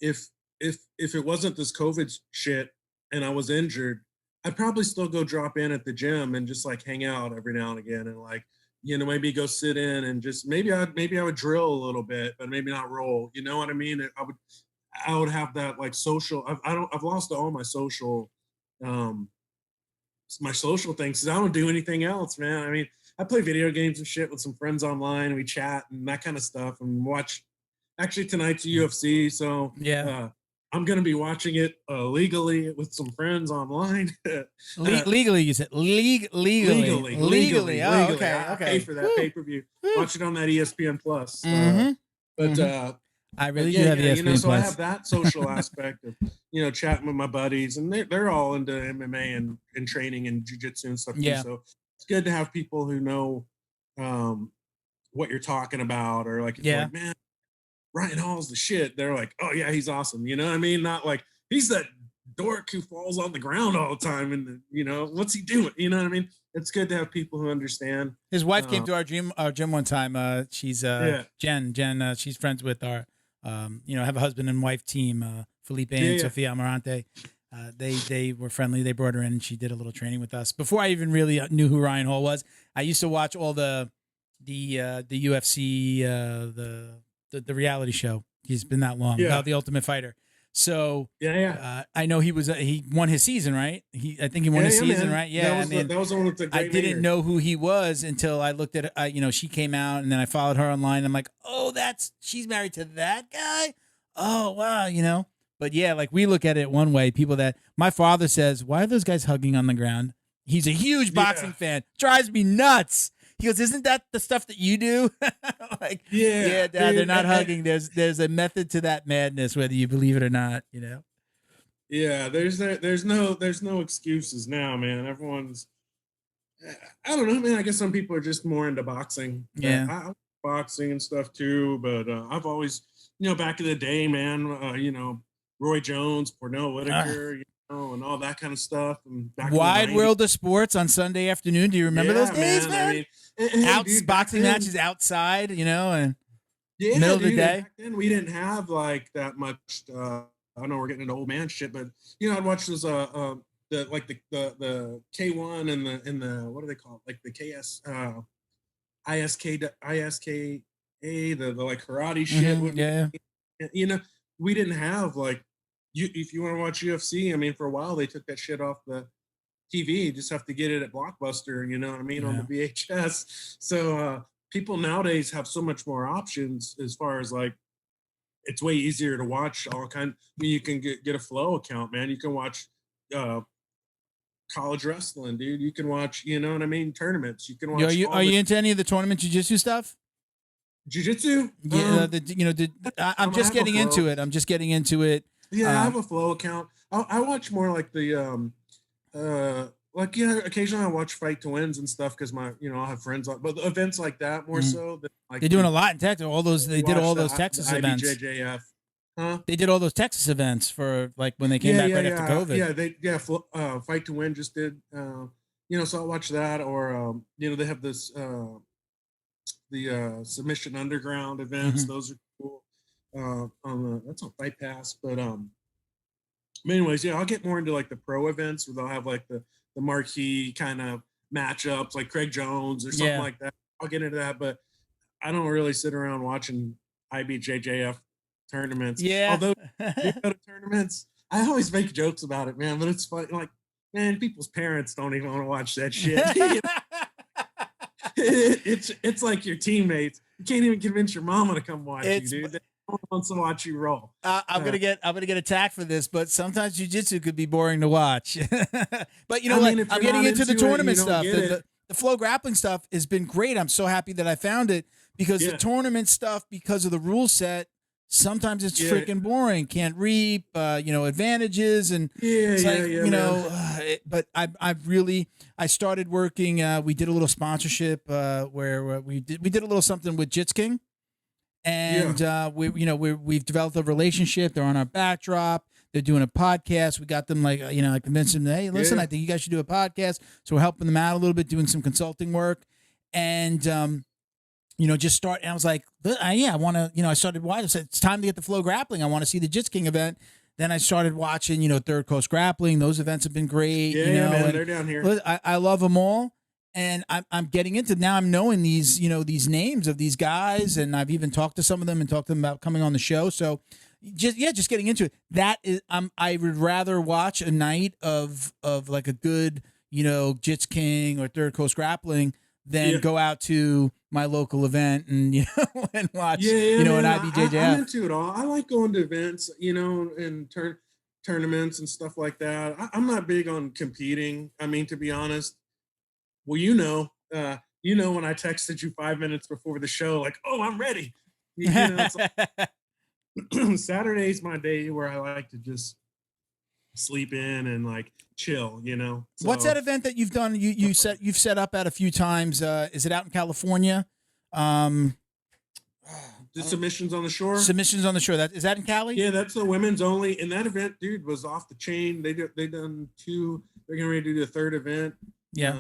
if it wasn't this COVID shit and I was injured, I'd probably still go drop in at the gym and just like hang out every now and again and like, maybe go sit in and just maybe I would drill a little bit, but maybe not roll. You know what I mean? I would have that like social. I've lost all my social things because I don't do anything else, man. I mean, I play video games and shit with some friends online. We chat and that kind of stuff and watch. Actually, tonight's UFC, so yeah, I'm gonna be watching it legally with some friends online. Legally, you said legally. Oh, okay, I pay for that pay-per-view. Watch it on that ESPN Plus. I really do have ESPN Plus. So I have that social aspect of chatting with my buddies, and they're all into MMA and training and jiu-jitsu and stuff too. So it's good to have people who know what you're talking about, or like, like, man, Ryan Hall's the shit. They're like, oh yeah, he's awesome. You know what I mean? Not like he's that dork who falls on the ground all the time and what's he doing? You know what I mean? It's good to have people who understand. His wife came to our gym one time. She's Jen. She's friends with our have a husband and wife team, Felipe and Sofia Amarante. They were friendly. They brought her in and she did a little training with us. Before I even really knew who Ryan Hall was, I used to watch all the UFC, the reality show. He's been that long about the Ultimate Fighter. So I know he won his season, right? I think he won his season, man. Right? Yeah, that was one with the great I didn't know who he was until I looked at she came out and then I followed her online. I'm like, oh, she's married to that guy. Oh wow, But yeah, like we look at it one way. People that my father says, why are those guys hugging on the ground? He's a huge boxing fan. Drives me nuts. He goes, isn't that the stuff that you do? Like, Dad, they're not hugging. There's a method to that madness, whether you believe it or not, Yeah, there's no excuses now, man. Everyone's, I don't know, man. I guess some people are just more into boxing. Yeah, I boxing and stuff too, but I've always, back in the day, man, Roy Jones, Cornell Whitaker, and all that kind of stuff. And back Wide World of Sports on Sunday afternoon. Do you remember those days, man? I mean, boxing matches outside, and middle of the day. Back then we didn't have like that much. I know we're getting into old man shit, but I'd watch those the K1 and the what do they call it? Like the KS ISKA, the like karate shit. We didn't have like if you want to watch UFC. I mean, for a while they took that shit off the TV. You just have to get it at Blockbuster, you know what I mean, on the VHS. So people nowadays have so much more options as far as like, it's way easier to watch all kind. I mean, you can get a Flow account, man. You can watch college wrestling, dude. You can watch, you know what I mean, tournaments. You can watch. Are you into any of the tournament jiu-jitsu stuff? Jiu-jitsu? Yeah, I'm just getting into it. Yeah, I have a Flow account. I watch more like the like, yeah, occasionally I watch Fight to Wins and stuff because I have friends on, but events like that more so than like they're doing a lot in Texas. They did all those Texas events. IBJJF. Huh? They did all those Texas events for like when they came back right after COVID. Fight to Win just did. So I'll watch that, or they have this the Submission Underground events. Those are cool. That's on Fight Pass, but anyways, I'll get more into like the pro events where they'll have like the marquee kind of matchups, like Craig Jones or something like that. I'll get into that, but I don't really sit around watching IBJJF tournaments. Yeah. Although you go to tournaments, I always make jokes about it, man. But it's funny, like, man, people's parents don't even want to watch that shit. It's like your teammates. You can't even convince your mama to come watch you, dude. They wants to watch you roll. I'm gonna get attacked for this, but sometimes jiu-jitsu could be boring to watch. But I'm getting into the tournament stuff. The flow grappling stuff has been great. I'm so happy that I found it because the tournament stuff, because of the rule set, sometimes it's freaking boring. Can't reap, advantages and but I started working. We did a little sponsorship where we did a little something with Jits King. And we've developed a relationship. They're on our backdrop. They're doing a podcast. We got them I convinced them, hey, listen, I think you guys should do a podcast. So we're helping them out a little bit, doing some consulting work, and just start. And I was like, I want to. I started watching. I said it's time to get the flow grappling. I want to see the Jits King event. Then I started watching, Third Coast Grappling. Those events have been great. Man, they're down here. I love them all. And I'm getting into now. I'm knowing these names of these guys, and I've even talked to some of them and talked to them about coming on the show. So, just getting into it. That is, I would rather watch a night of like a good Jits King or Third Coast Grappling than go out to my local event and and watch an IBJJF. I'm into it all. I like going to events, and tournaments and stuff like that. I'm not big on competing. I mean, to be honest. Well, when I texted you 5 minutes before the show, like, oh, I'm ready. It's like, Saturday's my day where I like to just sleep in and like chill, So, what's that event that you've done? You've set up at a few times. Is it out in California? The Submissions on the Shore. Submissions on the Shore. Is that in Cali? Yeah, that's the women's only. And that event, dude, was off the chain. They done two. They're getting ready to do the third event. Yeah.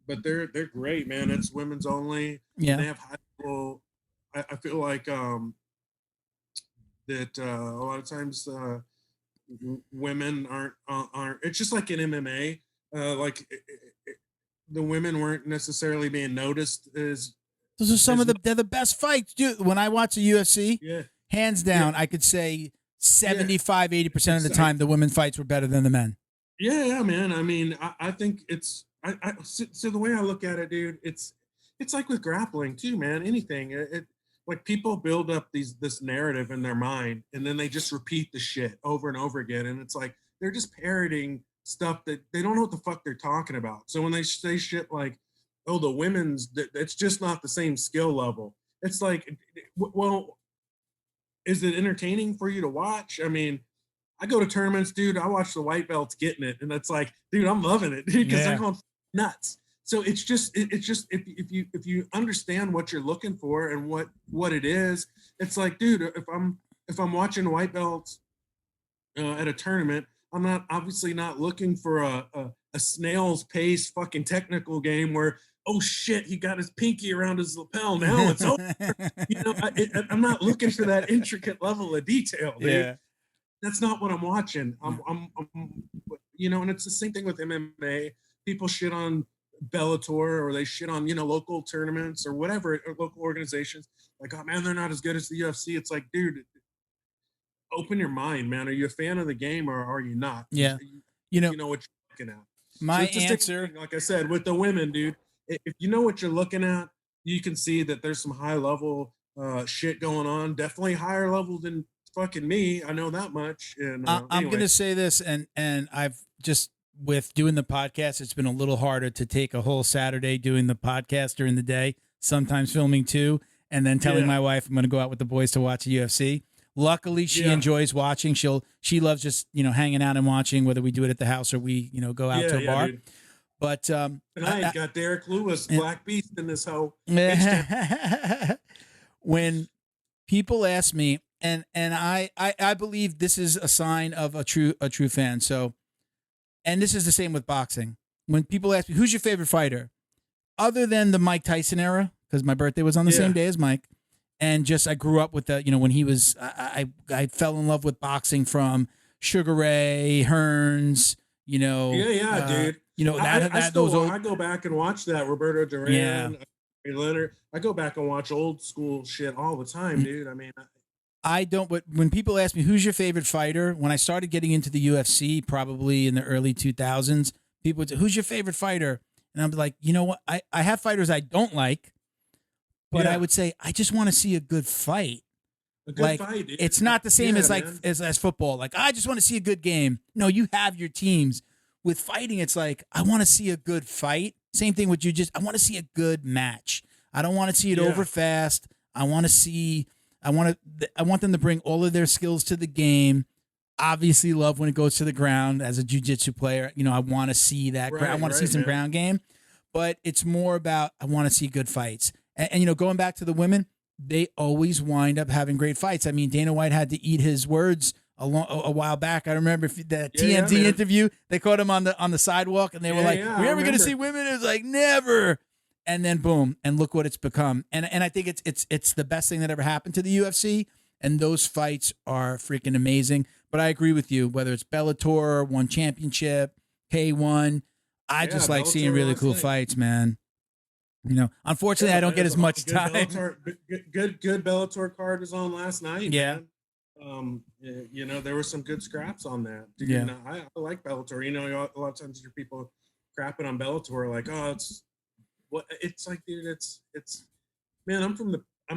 But they're great, man. It's women's only. Yeah. They have high level. I feel like that a lot of times women aren't. It's just like in MMA. The women weren't necessarily being noticed as. Those are they're the best fights, dude. When I watch the UFC, hands down, I could say 75, 80% of the time the women fights were better than the men. Yeah, man. I mean, I think it's. So the way I look at it, dude, it's like with grappling too, man. Anything, like people build up this narrative in their mind, and then they just repeat the shit over and over again, and it's like they're just parroting stuff that they don't know what the fuck they're talking about. So when they say shit like, "Oh, the women's," it's just not the same skill level. It's like, well, is it entertaining for you to watch? I mean. I go to tournaments, dude. I watch the white belts getting it, and it's like, dude, I'm loving it, dude, because they're going nuts. So it's just if you understand what you're looking for and what it is, it's like, dude, if I'm watching white belts at a tournament, I'm obviously not looking for a snail's pace fucking technical game where, oh shit, he got his pinky around his lapel. Now it's over. I'm not looking for that intricate level of detail, dude. Yeah. That's not what I'm watching. I'm and it's the same thing with MMA. People shit on Bellator or they shit on, local tournaments or whatever, or local organizations. Like, oh man, they're not as good as the UFC. It's like, dude, open your mind, man. Are you a fan of the game or are you not? Yeah. You know what you're looking at. My answer, like I said, with the women, dude, if you know what you're looking at, you can see that there's some high level shit going on. Definitely higher level than fucking me. I know that much. And I'm gonna say this, and I've just with doing the podcast, it's been a little harder to take a whole Saturday doing the podcast during the day, sometimes filming too, and then telling my wife I'm gonna go out with the boys to watch the UFC. Luckily, she enjoys watching. She loves just, hanging out and watching, whether we do it at the house or we, go out to a bar. Dude. But tonight got Derek Lewis, Black Beast in this hoe. When people ask me, and I believe this is a sign of a true fan. So, and this is the same with boxing. When people ask me, who's your favorite fighter, other than the Mike Tyson era, because my birthday was on the same day as Mike, and just I grew up with the, when he was, I fell in love with boxing from Sugar Ray, Hearns, dude. I go back and watch that Roberto Duran, Leonard. I go back and watch old school shit all the time, dude. I mean, I don't. But when people ask me who's your favorite fighter, when I started getting into the UFC, probably in the early 2000s, people would say, "Who's your favorite fighter?" And I'm like, you know what? I have fighters I don't like, but I would say I just want to see a good fight. A good fight, dude. It's not the same as as football. Like, I just want to see a good game. No, you have your teams. With fighting, it's like, I want to see a good fight. Same thing with jiu-jitsu. I want to see a good match. I don't want to see it over fast. I want them to bring all of their skills to the game. Obviously, love when it goes to the ground. As a jiu-jitsu player, I want to see that. I want to see some ground game. But it's more about, I want to see good fights. And going back to the women, they always wind up having great fights. I mean, Dana White had to eat his words a while back. I remember the TMZ interview. They caught him on the sidewalk, and they were like, "We're ever going to see women?" It was like, never. And then boom, and look what it's become. And I think it's the best thing that ever happened to the UFC. And those fights are freaking amazing. But I agree with you. Whether it's Bellator, One Championship, K1, I just like seeing really cool fights, man. Unfortunately, I don't get as much time. Good Bellator card was on last night. Yeah. Man. There were some good scraps on that. Dude, I like Bellator. A lot of times your people crapping on Bellator, like, oh, it's like, dude, it's man, I'm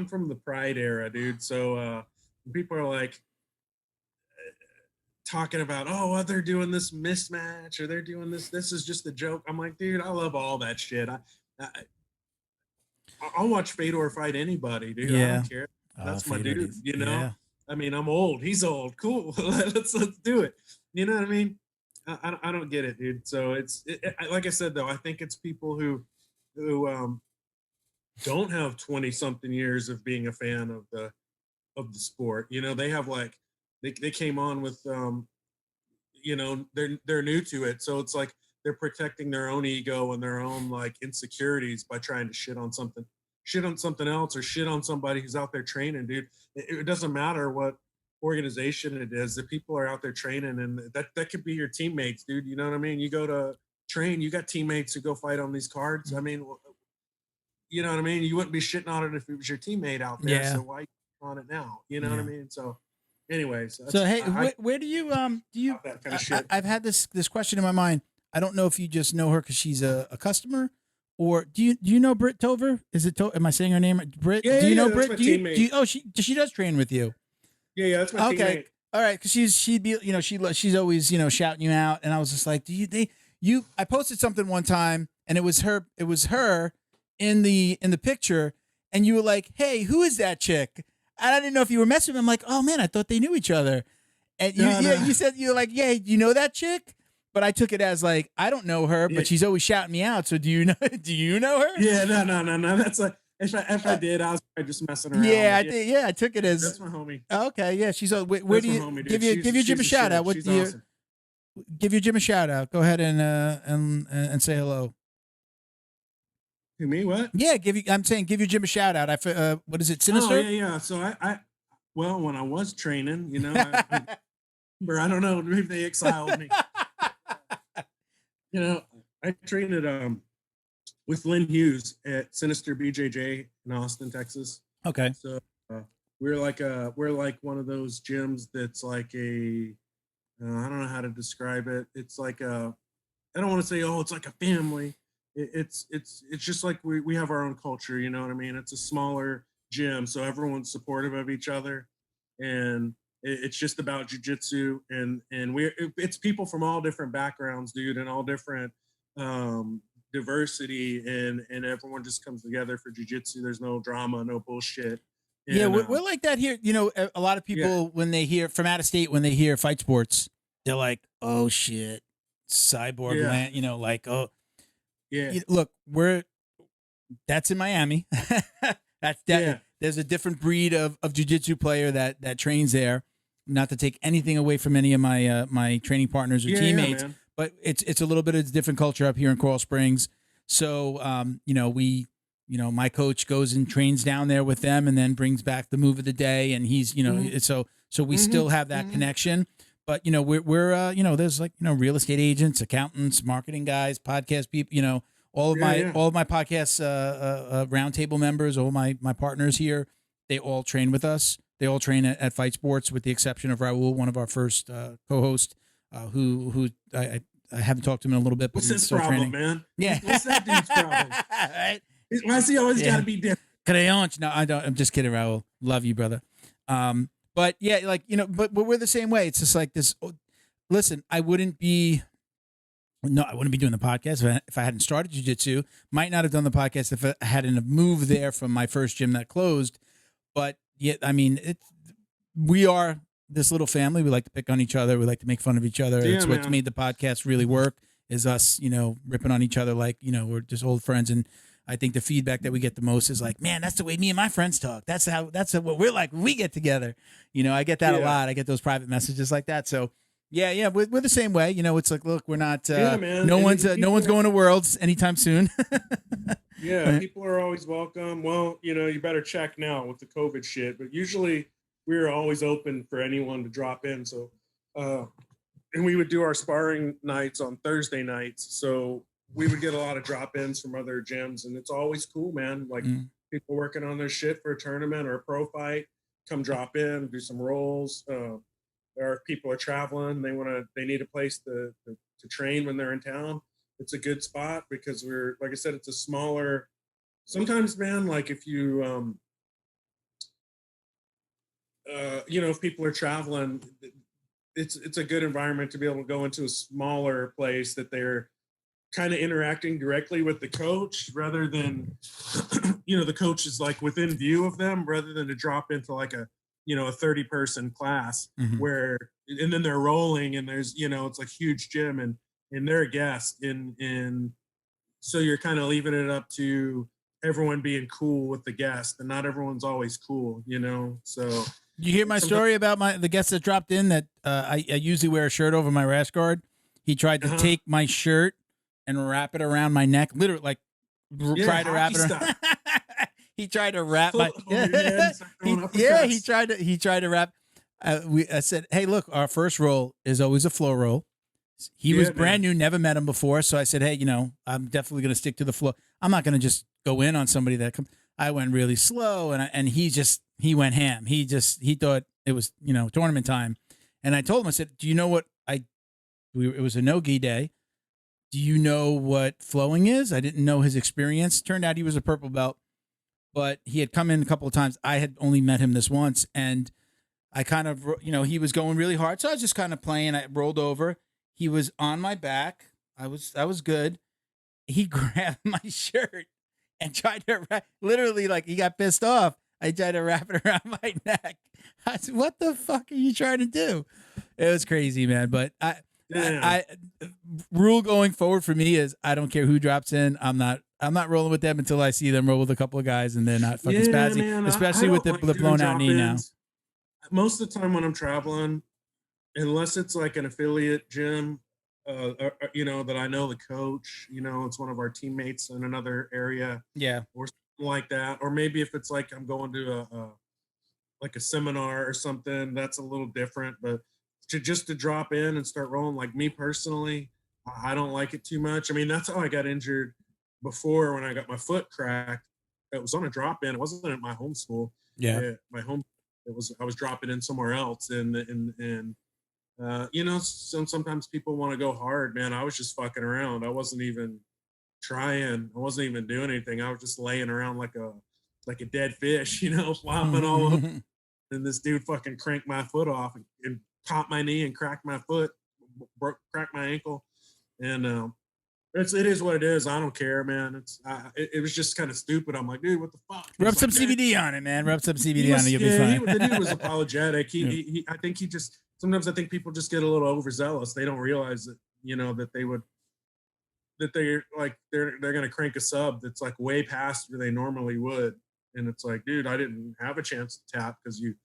from the Pride era, dude. So people are like talking about, oh, well, they're doing this mismatch or they're doing this is just a joke. I'm like, dude, I love all that shit. I'll watch Fedor fight anybody, dude. I don't care. That's my dude, Yeah. I mean, I'm old. He's old. Cool. let's do it. You know what I mean? I don't get it, dude. So it's like I said, though, I think it's people who don't have 20-something years of being a fan of the sport. They have like they came on with they're new to it, so it's like they're protecting their own ego and their own like insecurities by trying to shit on something else or shit on somebody who's out there training, dude. It doesn't matter what organization it is. The people are out there training, and that could be your teammates, dude. You know what I mean? You go to train, you got teammates who go fight on these cards. I mean, you know what I mean? You wouldn't be shitting on it if it was your teammate out there. So why on it now? You know what I mean? So anyways. So hey, where do you that kind of shit. I've had this question in my mind. I don't know if you just know her because she's a customer, or do you know Britt Tover? Is it? Am I saying her name? Britt? Yeah, do you know Britt? She does train with you. Yeah, that's my teammate. All right, because she'd be she's always shouting you out, and I was just like, I posted something one time, and it was her in the picture, and you were like, hey, who is that chick? And I didn't know if you were messing with him. I'm like, oh man, I thought they knew each other. And you said, you're like, yeah, you know that chick? But I took it as like, I don't know her, but she's always shouting me out. So do you know her? Yeah, no. That's like, if I did, I was probably just messing around. Yeah, I took it as. That's my homie. Okay, yeah, she's where do you give your Jim a shout out? What do you awesome. Give your Jim a shout out? Go ahead and say hello. To me, what? Yeah, give your Jim a shout out. What is it, Sinister? Oh yeah. So I when I was training, I don't know, maybe they exiled me. I trained at with Lynn Hughes at Sinister BJJ in Austin, Texas. Okay. So we're like one of those gyms that's like I don't know how to describe it. It's like I don't want to say, oh, it's like a family. It's just like we have our own culture, you know what I mean? It's a smaller gym, so everyone's supportive of each other, and it's just about jiu-jitsu, and it's people from all different backgrounds, dude, and all different diversity, and everyone just comes together for jiu-jitsu. There's no drama, no bullshit, Yeah, we're like that here. You know, a lot of people when they hear from out of state, when they hear fight sports, they're like, "Oh shit, cyborg land." You know, like, "Oh, yeah." Look, that's in Miami. That's that. Yeah. There's a different breed of jiu-jitsu player that trains there. Not to take anything away from any of my my training partners or teammates, but it's a little bit of a different culture up here in Coral Springs. So, you know, my coach goes and trains down there with them, and then brings back the move of the day, and he's, you know, so we still have that connection. But you know, we're you know, there's like, you know, real estate agents, accountants, marketing guys, podcast people, you know. All of my podcast roundtable members, all my partners here, they all train with us. They all train at Fight Sports, with the exception of Raul, one of our first co-hosts, who I haven't talked to him in a little bit. But what's his problem, man? Yeah, what's that dude's problem? Right? Why is he always got to be different? No, I don't. I'm just kidding, Raul. Love you, brother. But yeah, like, you know, but we're the same way. It's just like this. Listen, I wouldn't be doing the podcast if I hadn't started jiu-jitsu. Might not have done the podcast if I hadn't moved there from my first gym that closed. But yet, I mean, we are this little family. We like to pick on each other. We like to make fun of each other. It's what's made the podcast really work, is us, you know, ripping on each other like, you know, we're just old friends. And I think the feedback that we get the most is like, man, that's the way me and my friends talk. That's what we're like when we get together. You know, I get that a lot. I get those private messages like that. So yeah, we're the same way. You know, it's like, look, we're not. No one's going to Worlds anytime soon. Yeah, people are always welcome. Well, you know, you better check now with the COVID shit. But usually, we're always open for anyone to drop in. So, and we would do our sparring nights on Thursday nights. So we would get a lot of drop-ins from other gyms, and it's always cool, man. Like people working on their shit for a tournament or a pro fight, come drop in, do some rolls. Or people are traveling, they need a place to train when they're in town. It's a good spot because we're, like I said, it's a smaller. Sometimes, man, like if you, you know, if people are traveling, it's a good environment to be able to go into a smaller place that they're kind of interacting directly with the coach, rather than, you know, the coach is like within view of them, rather than to drop into like a 30-person class where, and then they're rolling, and there's, you know, it's like huge gym, and they're a guest, and so you're kind of leaving it up to everyone being cool with the guest, and not everyone's always cool, you know. So you hear my story about the guest that dropped in, that I usually wear a shirt over my rash guard. He tried to take my shirt and wrap it around my neck, literally, like try to wrap it around. He tried to wrap my he tried to wrap. I said, hey, look, our first roll is always a floor roll. He was brand new, never met him before, so I said, hey, you know, I'm definitely going to stick to the floor. I'm not going to just go in on somebody that comes. I went really slow, and he went ham. He thought it was, you know, tournament time, and I told him, I said, do you know what it was a no-gi day. Do you know what flowing is? I didn't know his experience. Turned out he was a purple belt, but he had come in a couple of times. I had only met him this once, and I kind of, you know, he was going really hard. So I was just kind of playing. I rolled over. He was on my back. I was good. He grabbed my shirt and tried to literally, like, he got pissed off. I tried to wrap it around my neck. I said, what the fuck are you trying to do? It was crazy, man. But I rule going forward for me is I don't care who drops in. I'm not rolling with them until I see them roll with a couple of guys, and they're not fucking spazzy, man, especially with the blown out knee now. Most of the time when I'm traveling, unless it's like an affiliate gym, you know, that I know the coach, you know, it's one of our teammates in another area, or something like that, or maybe if it's like I'm going to a seminar or something, that's a little different. But to drop in and start rolling, like me personally, I don't like it too much. I mean, that's how I got injured before when I got my foot cracked. It was on a drop in. It wasn't at my home school. My home. I was dropping in somewhere else, and you know, sometimes people want to go hard, man. I was just fucking around. I wasn't even trying. I wasn't even doing anything. I was just laying around like a dead fish, you know, flopping all over. And this dude fucking cranked my foot off and popped my knee and cracked my foot, cracked my ankle, and It is what it is. I don't care, man. It was just kind of stupid. I'm like, dude, what the fuck? Rub some CBD on it, man. Rub some CBD on it. You'll be fine. The dude was apologetic. I think he just, sometimes I think people just get a little overzealous. They don't realize that, that they're like, they're going to crank a sub that's like way past where they normally would. And it's like, dude, I didn't have a chance to tap because you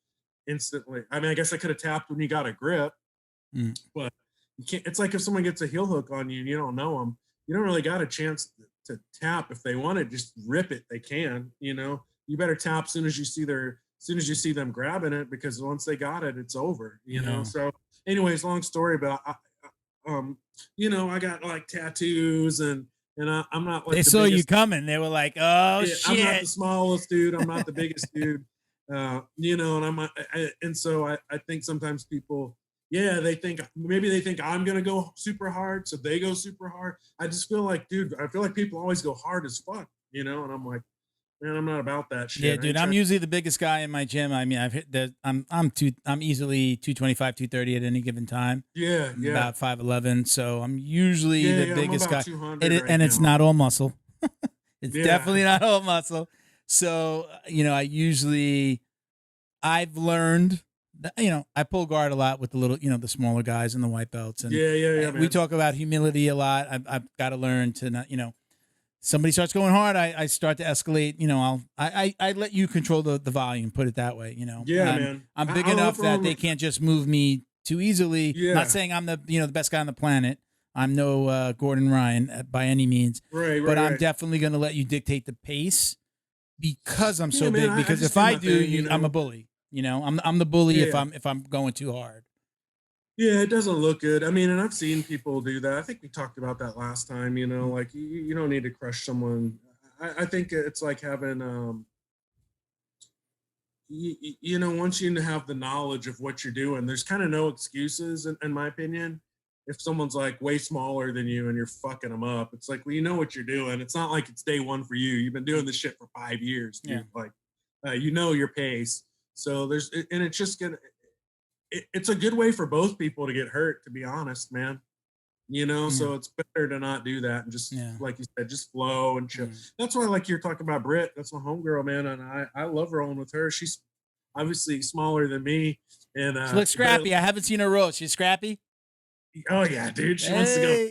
instantly, I mean, I guess I could have tapped when you got a grip, but you can't. It's like if someone gets a heel hook on you and you don't know them, you don't really got a chance to tap. If they want to just rip it, they can. You better tap as soon as you see them grabbing it, because once they got it, it's over. You know. So, anyways, long story, but I got like tattoos and I'm not like they saw you coming. They were like, "Oh shit!" I'm not the smallest dude. I'm not the biggest dude. And so I think sometimes people. Yeah, they think I'm gonna go super hard, so they go super hard. I just feel like, dude, people always go hard as fuck, and I'm like, man, I'm not about that shit. Yeah, dude, I'm usually the biggest guy in my gym. I mean, I've hit I'm easily 225, 230 at any given time. Yeah. About 5'11", so I'm usually the biggest guy. And it's not all muscle. It's definitely not all muscle. So, I've learned. I pull guard a lot with the little, the smaller guys and the white belts. And man. We talk about humility a lot. I've got to learn to not, somebody starts going hard, I start to escalate. I let you control the volume, put it that way. Man. I'm big enough that they can't just move me too easily. Yeah. Not saying I'm the the best guy on the planet. I'm no Gordon Ryan by any means. Right. But I'm definitely going to let you dictate the pace because I'm so big. Because if I do, I'm a bully. I'm the bully if I'm going too hard. Yeah, it doesn't look good. I mean, and I've seen people do that. I think we talked about that last time. Like you don't need to crush someone. I think it's like having, once you have the knowledge of what you're doing, there's kind of no excuses, in my opinion. If someone's like way smaller than you and you're fucking them up, it's like, well, you know what you're doing. It's not like it's day one for you. You've been doing this shit for 5 years, dude. Yeah. Like, your pace. So it's just it's a good way for both people to get hurt, to be honest, man. So it's better to not do that and just, like you said, just flow and chill. That's why, like you're talking about Britt, that's my homegirl, man. And I love rolling with her. She's obviously smaller than me. And she looks scrappy. I haven't seen her roll. She's scrappy. Oh yeah, dude. She wants to go.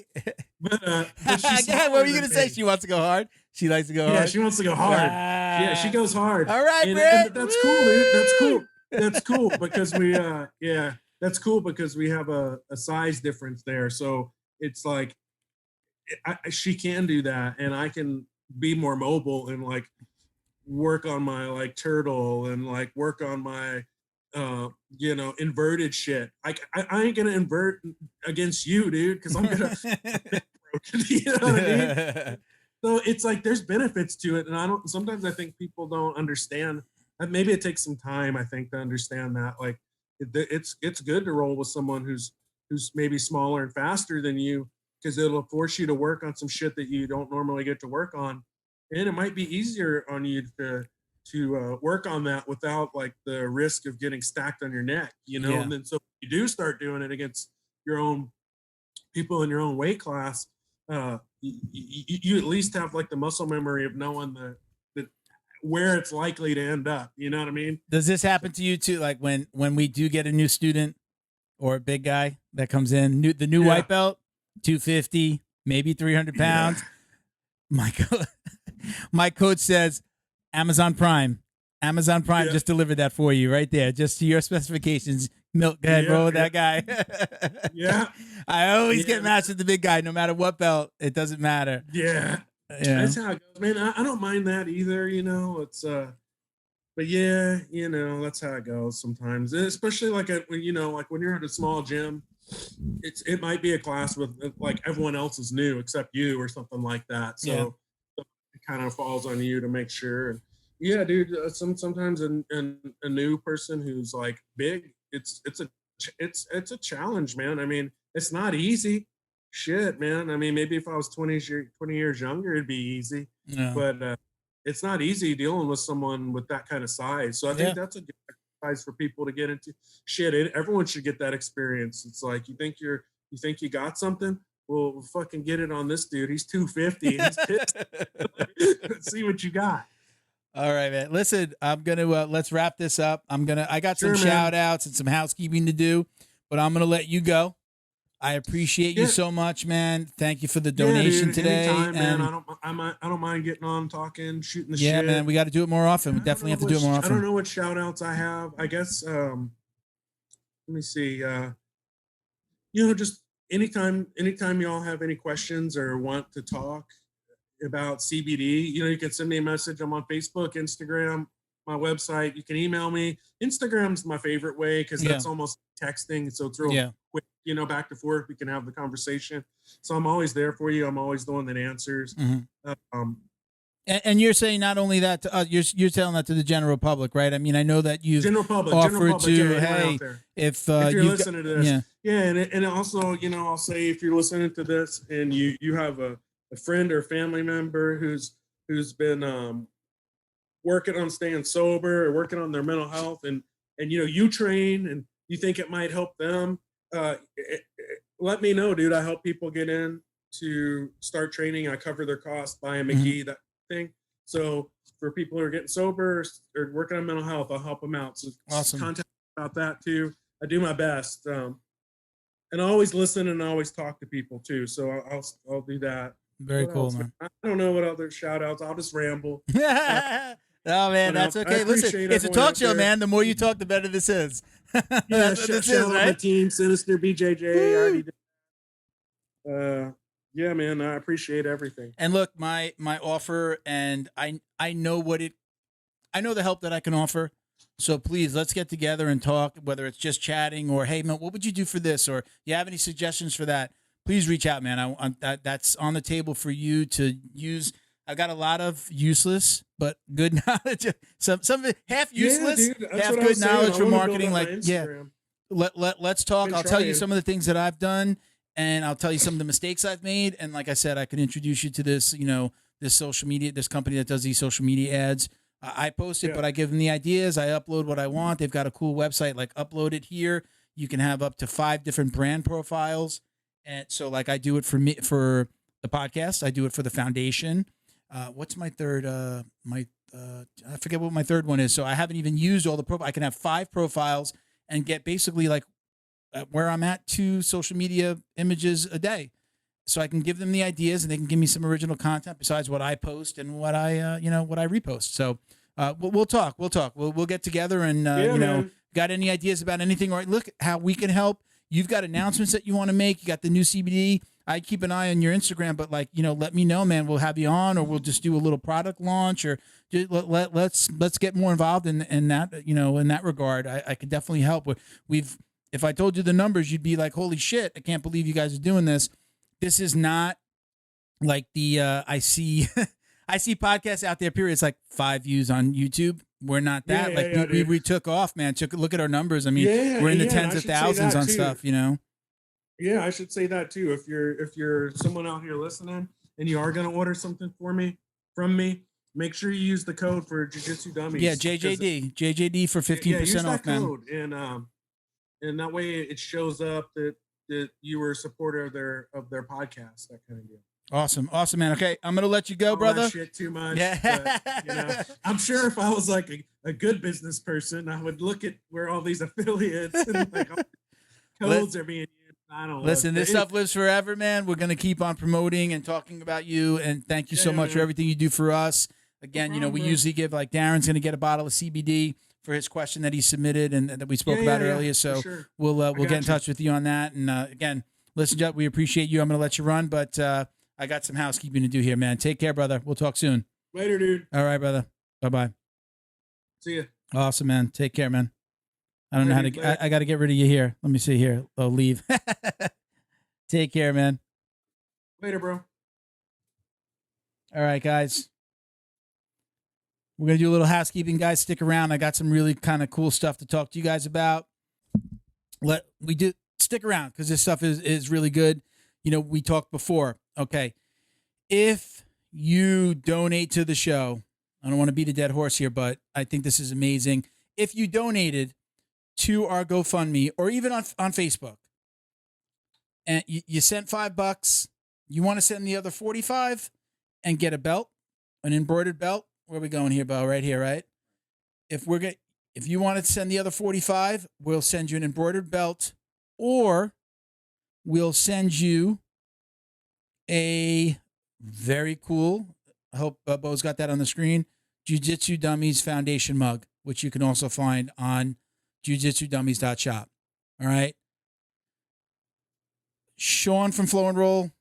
But what were you going to say? She wants to go hard. She likes to go hard. Yeah, she wants to go hard. Yeah, she goes hard. All right, and that's cool, dude. That's cool. That's cool because that's cool because we have a size difference there. So it's like she can do that, and I can be more mobile and like work on my like turtle and like work on my inverted shit. I ain't gonna invert against you, dude, because I'm gonna you know what I mean? So it's like there's benefits to it, and sometimes I think people don't understand. Maybe it takes some time, I think, to understand that. Like it's good to roll with someone who's maybe smaller and faster than you, because it'll force you to work on some shit that you don't normally get to work on, and it might be easier on you to work on that without like the risk of getting stacked on your neck, And then so you do start doing it against your own people in your own weight class. You at least have like the muscle memory of knowing the where it's likely to end up. You know what I mean? Does this happen to you too? Like when we do get a new student or a big guy that comes in, the new white belt, 250, maybe 300 pounds. Yeah. My coach says Amazon Prime just delivered that for you right there, just to your specifications. Milk, go ahead, roll with that guy. Yeah. I always get matched with the big guy, no matter what belt. It doesn't matter. Yeah. That's how it goes, man. I don't mind that either, it's but yeah, that's how it goes sometimes, especially like when you're at a small gym, it might be a class with like everyone else is new except you or something like that, so it kind of falls on you to make sure. Yeah, dude, sometimes a new person who's like big, it's a challenge, man. I mean, it's not easy. Shit, man. I mean, maybe if I was 20 years younger, it'd be easy. Yeah. But it's not easy dealing with someone with that kind of size. So I think that's a good exercise for people to get into. Shit, everyone should get that experience. It's like you think you got something. we'll fucking get it on this dude. He's 250. He's pissed. See what you got. All right, man. Listen, I'm gonna let's wrap this up. I got some shout outs and some housekeeping to do, but I'm gonna let you go. I appreciate you so much, man. Thank you for the donation today. Anytime, man. I don't mind getting on, talking, shooting the shit. Yeah, man. We got to do it more often. We definitely have to do it more often. I don't know what shout outs I have. I guess let me see. Just anytime y'all have any questions or want to talk about CBD, you can send me a message. I'm on Facebook, Instagram, my website. You can email me. Instagram's my favorite way because that's almost texting, so it's real quick. Back and forth. We can have the conversation. So I'm always there for you. I'm always the one that answers. Mm-hmm. And you're saying not only that to us, you're telling that to the general public, right? I mean, I know that you've offered to, hey, if you're listening to this, and also, I'll say if you're listening to this and you have a friend or family member who's been working on staying sober or working on their mental health, and you train and you think it might help them, let me know, dude. I help people get in to start training. I cover their costs, buy them a key, that thing. So for people who are getting sober or working on mental health, I'll help them out. So awesome. Contact about that too. I do my best, and I always listen and I always talk to people too. So I'll do that. Very cool, man. I don't know what other shout outs. I'll just ramble. Oh man, that's okay. Listen, it's a talk show, man. The more you talk, the better this is. That's what this is, right? My team, Sinister, BJJ. Already did. Yeah, man, I appreciate everything. And look, my offer, and I know I know the help that I can offer. So please, let's get together and talk. Whether it's just chatting or, hey, man, what would you do for this? Or you have any suggestions for that? Please reach out, man. That's on the table for you to use. I've got a lot of useless but good knowledge. Some half useless, half good knowledge for marketing. Let's talk. I'll tell you some of the things that I've done, and I'll tell you some of the mistakes I've made. And like I said, I can introduce you to this, this social media, this company that does these social media ads. I post it, but I give them the ideas. I upload what I want. They've got a cool website. Like, upload it here. You can have up to 5 different brand profiles. And so, like, I do it for the podcast. I do it for the foundation. What's my third? I forget what my third one is. So I haven't even used all the profiles. I can have 5 profiles and get basically like where I'm at 2 social media images a day. So I can give them the ideas and they can give me some original content besides what I post and what I, what I repost. So we'll talk. We'll get together and, got any ideas about anything? Or look how we can help. You've got announcements that you want to make. You got the new CBD. I keep an eye on your Instagram, but let me know, man. We'll have you on, or we'll just do a little product launch, or let's get more involved in that, in that regard. I could definitely help. If I told you the numbers, you'd be like, holy shit, I can't believe you guys are doing this. This is not like the, I see podcasts out there, period. It's like 5 views on YouTube. We're not that. We took off, man. Look at our numbers. I mean, we're in the tens of thousands on stuff, Yeah, I should say that too. If you're someone out here listening and you are going to order something from me, make sure you use the code for Jiu Jitsu Dummies. Yeah, JJD for 15% off, man. Code, and that way it shows up that you were a supporter of their podcast, that kind of deal. Awesome, man. Okay, I'm gonna let you go, brother. That shit too much. Yeah. But, I'm sure if I was like a good business person, I would look at where all these affiliates and like codes are being used. I don't listen. This stuff lives forever, man. We're gonna keep on promoting and talking about you. And thank you so much for everything you do for us. Again, we usually give, like, Darren's gonna get a bottle of CBD for his question that he submitted and that we spoke about earlier. So sure. We'll get in touch with you on that. And again, listen, Jet, we appreciate you. I'm gonna let you run, but I got some housekeeping to do here, man. Take care, brother. We'll talk soon. Later, dude. All right, brother. Bye-bye. See ya. Awesome, man. Take care, man. I don't know how to. I got to get rid of you here. Let me see here. Oh, leave. Take care, man. Later, bro. All right, guys. We're going to do a little housekeeping, guys. Stick around. I got some really kind of cool stuff to talk to you guys about. Stick around because this stuff is really good. We talked before. Okay. If you donate to the show, I don't want to beat a dead horse here, but I think this is amazing. If you donated to our GoFundMe or even on Facebook, and you sent $5. You want to send the other 45 and get a belt, an embroidered belt. Where are we going here, Bo? Right here, right? If you want to send the other 45, we'll send you an embroidered belt, or we'll send you a very cool, I hope Bo's got that on the screen, Jiu Jitsu Dummies Foundation mug, which you can also find on jiu-jitsudummies.shop. All right. Sean from Flow and Roll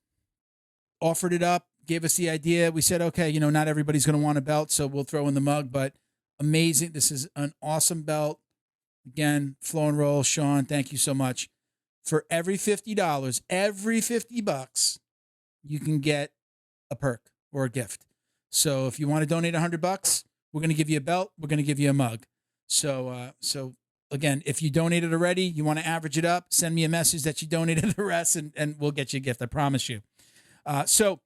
offered it up, gave us the idea. We said, okay, not everybody's going to want a belt, so we'll throw in the mug, but amazing. This is an awesome belt. Again, Flow and Roll, Sean, thank you so much. For every $50, every $50, you can get a perk or a gift. So if you want to donate $100, we're going to give you a belt. We're going to give you a mug. So again, if you donated already, you want to average it up, send me a message that you donated the rest, and we'll get you a gift. I promise you. So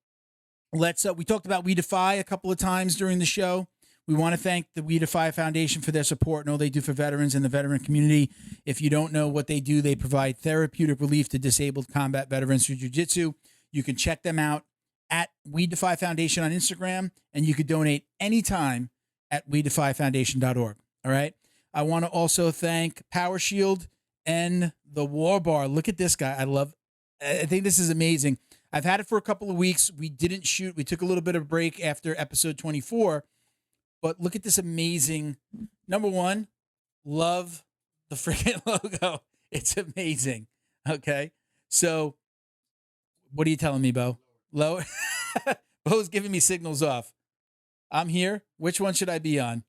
let's. We talked about We Defy a couple of times during the show. We want to thank the We Defy Foundation for their support and all they do for veterans and the veteran community. If you don't know what they do, they provide therapeutic relief to disabled combat veterans through jiu-jitsu. You can check them out at We Defy Foundation on Instagram, and you could donate anytime at wedefyfoundation.org. All right. I want to also thank Power Shield and the War Bar. Look at this guy. I think this is amazing. I've had it for a couple of weeks. We didn't shoot. We took a little bit of a break after episode 24. But look at this amazing, number one, love the freaking logo. It's amazing. Okay. So what are you telling me, Bo? Lower? Bo's giving me signals off. I'm here. Which one should I be on?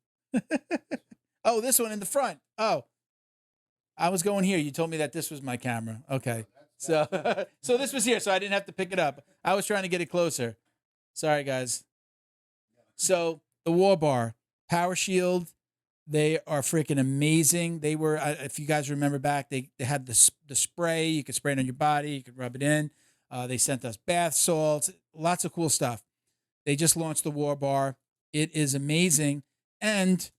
Oh, this one in the front. Oh, I was going here. You told me that this was my camera. Okay. So this was here, so I didn't have to pick it up. I was trying to get it closer. Sorry, guys. So the War Bar, Power Shield, they are freaking amazing. They were, if you guys remember back, they had the spray. You could spray it on your body. You could rub it in. They sent us bath salts, lots of cool stuff. They just launched the War Bar. It is amazing. And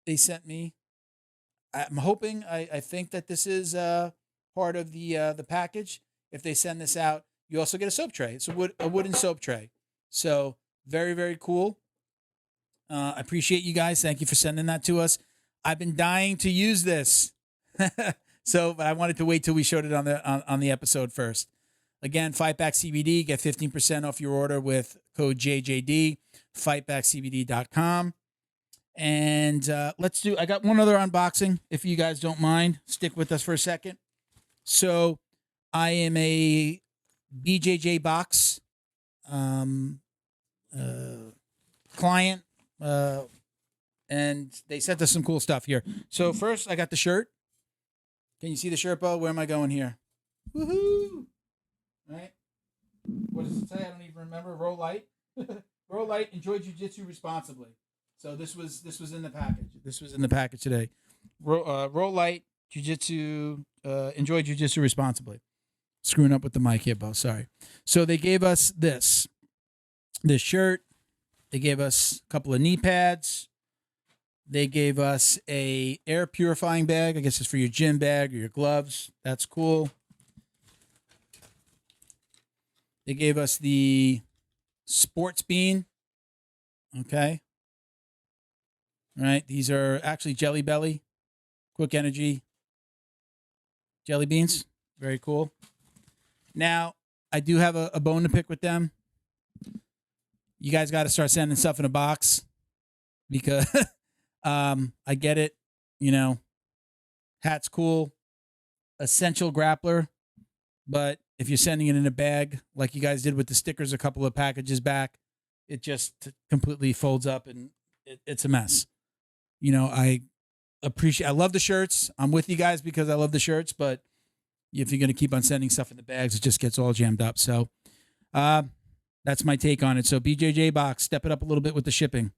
they sent me, I'm hoping, I think that this is part of the package. If they send this out, you also get a soap tray. It's a wooden soap tray. So very, very cool. I appreciate you guys. Thank you for sending that to us. I've been dying to use this. But I wanted to wait till we showed it on the episode first. Again, FightBack CBD, get 15% off your order with code JJD, fightbackcbd.com. And I got one other unboxing, if you guys don't mind. Stick with us for a second. So I am a BJJ box client, and they sent us some cool stuff here. So first, I got the shirt. Can you see the shirt, Bo? Where am I going here? Woohoo! Right? What does it say? I don't even remember. Roll light. Roll light. Enjoy jiu-jitsu responsibly. So this was in the package. This was in the package today. Roll light. Jiu-jitsu. Enjoy jiu-jitsu responsibly. Screwing up with the mic here, Bo. Sorry. So they gave us this shirt. They gave us a couple of knee pads. They gave us a air purifying bag. I guess it's for your gym bag or your gloves. That's cool. They gave us the sports bean. Okay. All right. These are actually Jelly Belly, Quick Energy jelly beans. Very cool. Now, I do have a bone to pick with them. You guys got to start sending stuff in a box because I get it. Hat's cool. Essential grappler. But if you're sending it in a bag, like you guys did with the stickers a couple of packages back, it just completely folds up and it's a mess. I love the shirts. I'm with you guys because I love the shirts, but if you're going to keep on sending stuff in the bags, it just gets all jammed up. So that's my take on it. So BJJ box, step it up a little bit with the shipping.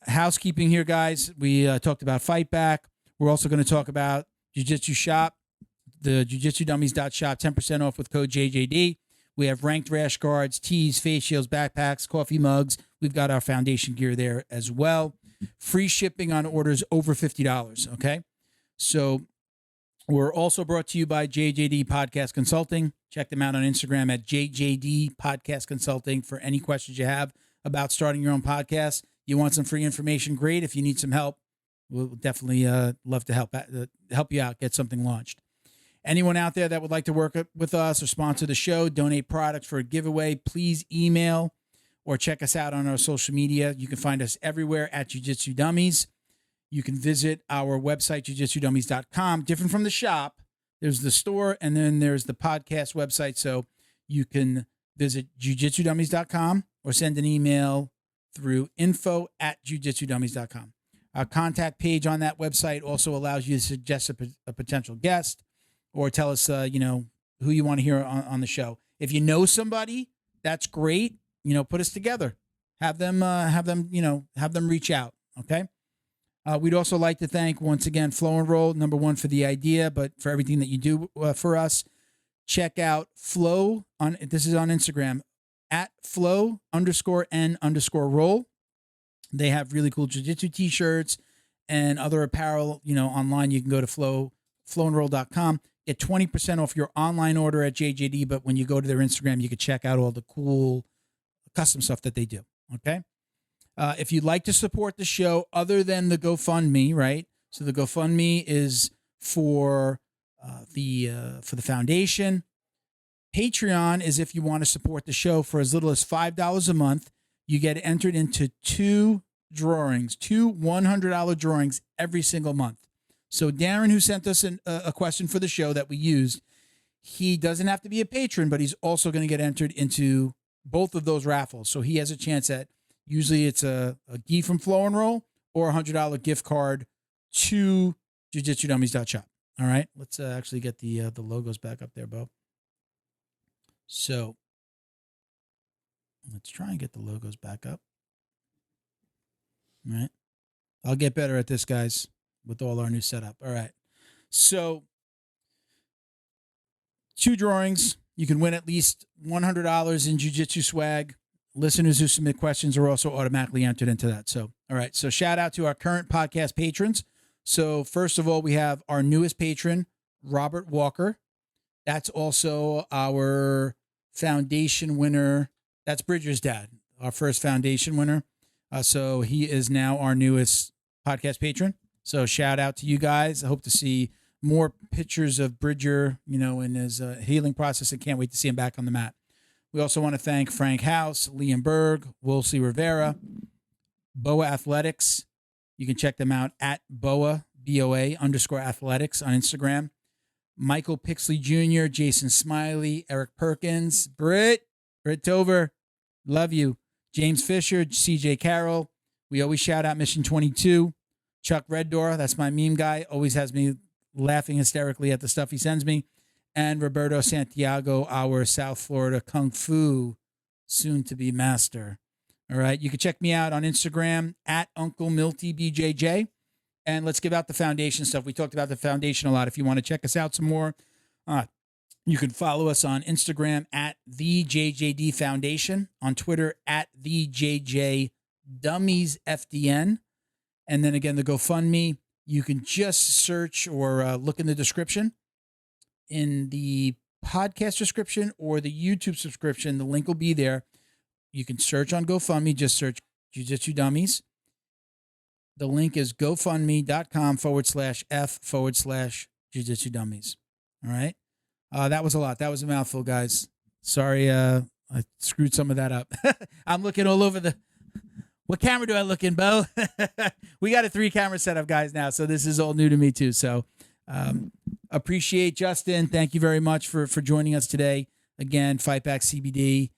Housekeeping here, guys. We talked about FightBack. We're also going to talk about Jiu Jitsu Shop, the jiu-jitsudummies.shop, 10% off with code JJD. We have ranked rash guards, tees, face shields, backpacks, coffee mugs. We've got our foundation gear there as well. Free shipping on orders over $50, okay? So We're also brought to you by JJD Podcast Consulting. Check them out on Instagram at JJD Podcast Consulting for any questions you have about starting your own podcast. You want some free information? Great. If you need some help, we'll definitely love to help you out, get something launched. Anyone out there that would like to work with us or sponsor the show, donate products for a giveaway, please email or check us out on our social media. You can find us everywhere at Jiu Jitsu Dummies. You can visit our website, jujitsudummies.com. Different from the shop, there's the store, and then there's the podcast website. So you can visit jujitsudummies.com or send an email through info@jujitsudummies.com. Our contact page on that website also allows you to suggest a potential guest or tell us, who you want to hear on the show. If you know somebody, that's great. Put us together. Have them reach out. Okay. We'd also like to thank, once again, Flow and Roll, number one for the idea, but for everything that you do for us. Check out Flow this is on Instagram at Flow_N_roll. They have really cool jiu-jitsu t-shirts and other apparel, online. You can go to flowandroll.com, get 20% off your online order at JJD. But when you go to their Instagram, you can check out all the cool custom stuff that they do. Okay. If you'd like to support the show other than the GoFundMe, right? So the GoFundMe is for the foundation. Patreon is if you want to support the show for as little as $5 a month. You get entered into two $100 drawings every single month. So Darren, who sent us a question for the show that we used, he doesn't have to be a patron, but he's also going to get entered into both of those raffles. So he has a chance at, usually it's a gi from Flow and Roll or a $100 gift card to jujitsudummies.shop. All right, let's actually get the logos back up there, Bo. So let's try and get the logos back up. All right, I'll get better at this, guys, with all our new setup. All right, so two drawings. You can win at least $100 in jiu-jitsu swag. Listeners who submit questions are also automatically entered into that. So, all right. So shout out to our current podcast patrons. So first of all, we have our newest patron, Robert Walker. That's also our foundation winner. That's Bridger's dad, our first foundation winner. So he is now our newest podcast patron. So shout out to you guys. I hope to see more pictures of Bridger, in his healing process. I can't wait to see him back on the mat. We also want to thank Frank House, Liam Berg, Wolsey Rivera, Boa Athletics. You can check them out at Boa, BOA_athletics on Instagram. Michael Pixley Jr., Jason Smiley, Eric Perkins, Britt Tover, love you. James Fisher, CJ Carroll. We always shout out Mission 22. Chuck Reddoor, that's my meme guy, always has me laughing hysterically at the stuff he sends me. And Roberto Santiago, our South Florida Kung Fu soon-to-be master. All right, you can check me out on Instagram at Uncle Milty BJJ. And let's give out the foundation stuff. We talked about the foundation a lot. If you want to check us out some more, you can follow us on Instagram at the JJD Foundation, on Twitter at the JJ Dummies FDN. And then again, the GoFundMe, you can just search or look in the description. In the podcast description or the YouTube subscription, the link will be there. You can search on GoFundMe, just search Jiu Jitsu Dummies. The link is gofundme.com/F/Jiu Jitsu Dummies. All right. That was a lot. That was a mouthful, guys. Sorry, I screwed some of that up. I'm looking all over what camera do I look in, Bo? We got a 3-camera setup, guys, now, so this is all new to me too. So appreciate Justin. Thank you very much for joining us today. Again, FightBack CBD.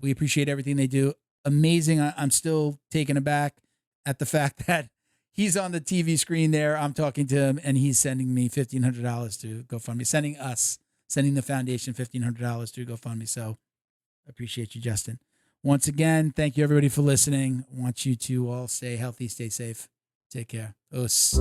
We appreciate everything they do. Amazing. I'm still taken aback at the fact that he's on the TV screen there. I'm talking to him, and he's sending me $1,500 to GoFundMe, sending the foundation $1,500 to GoFundMe. So appreciate you, Justin. Once again, thank you, everybody, for listening. I want you to all stay healthy, stay safe. Take care. Os.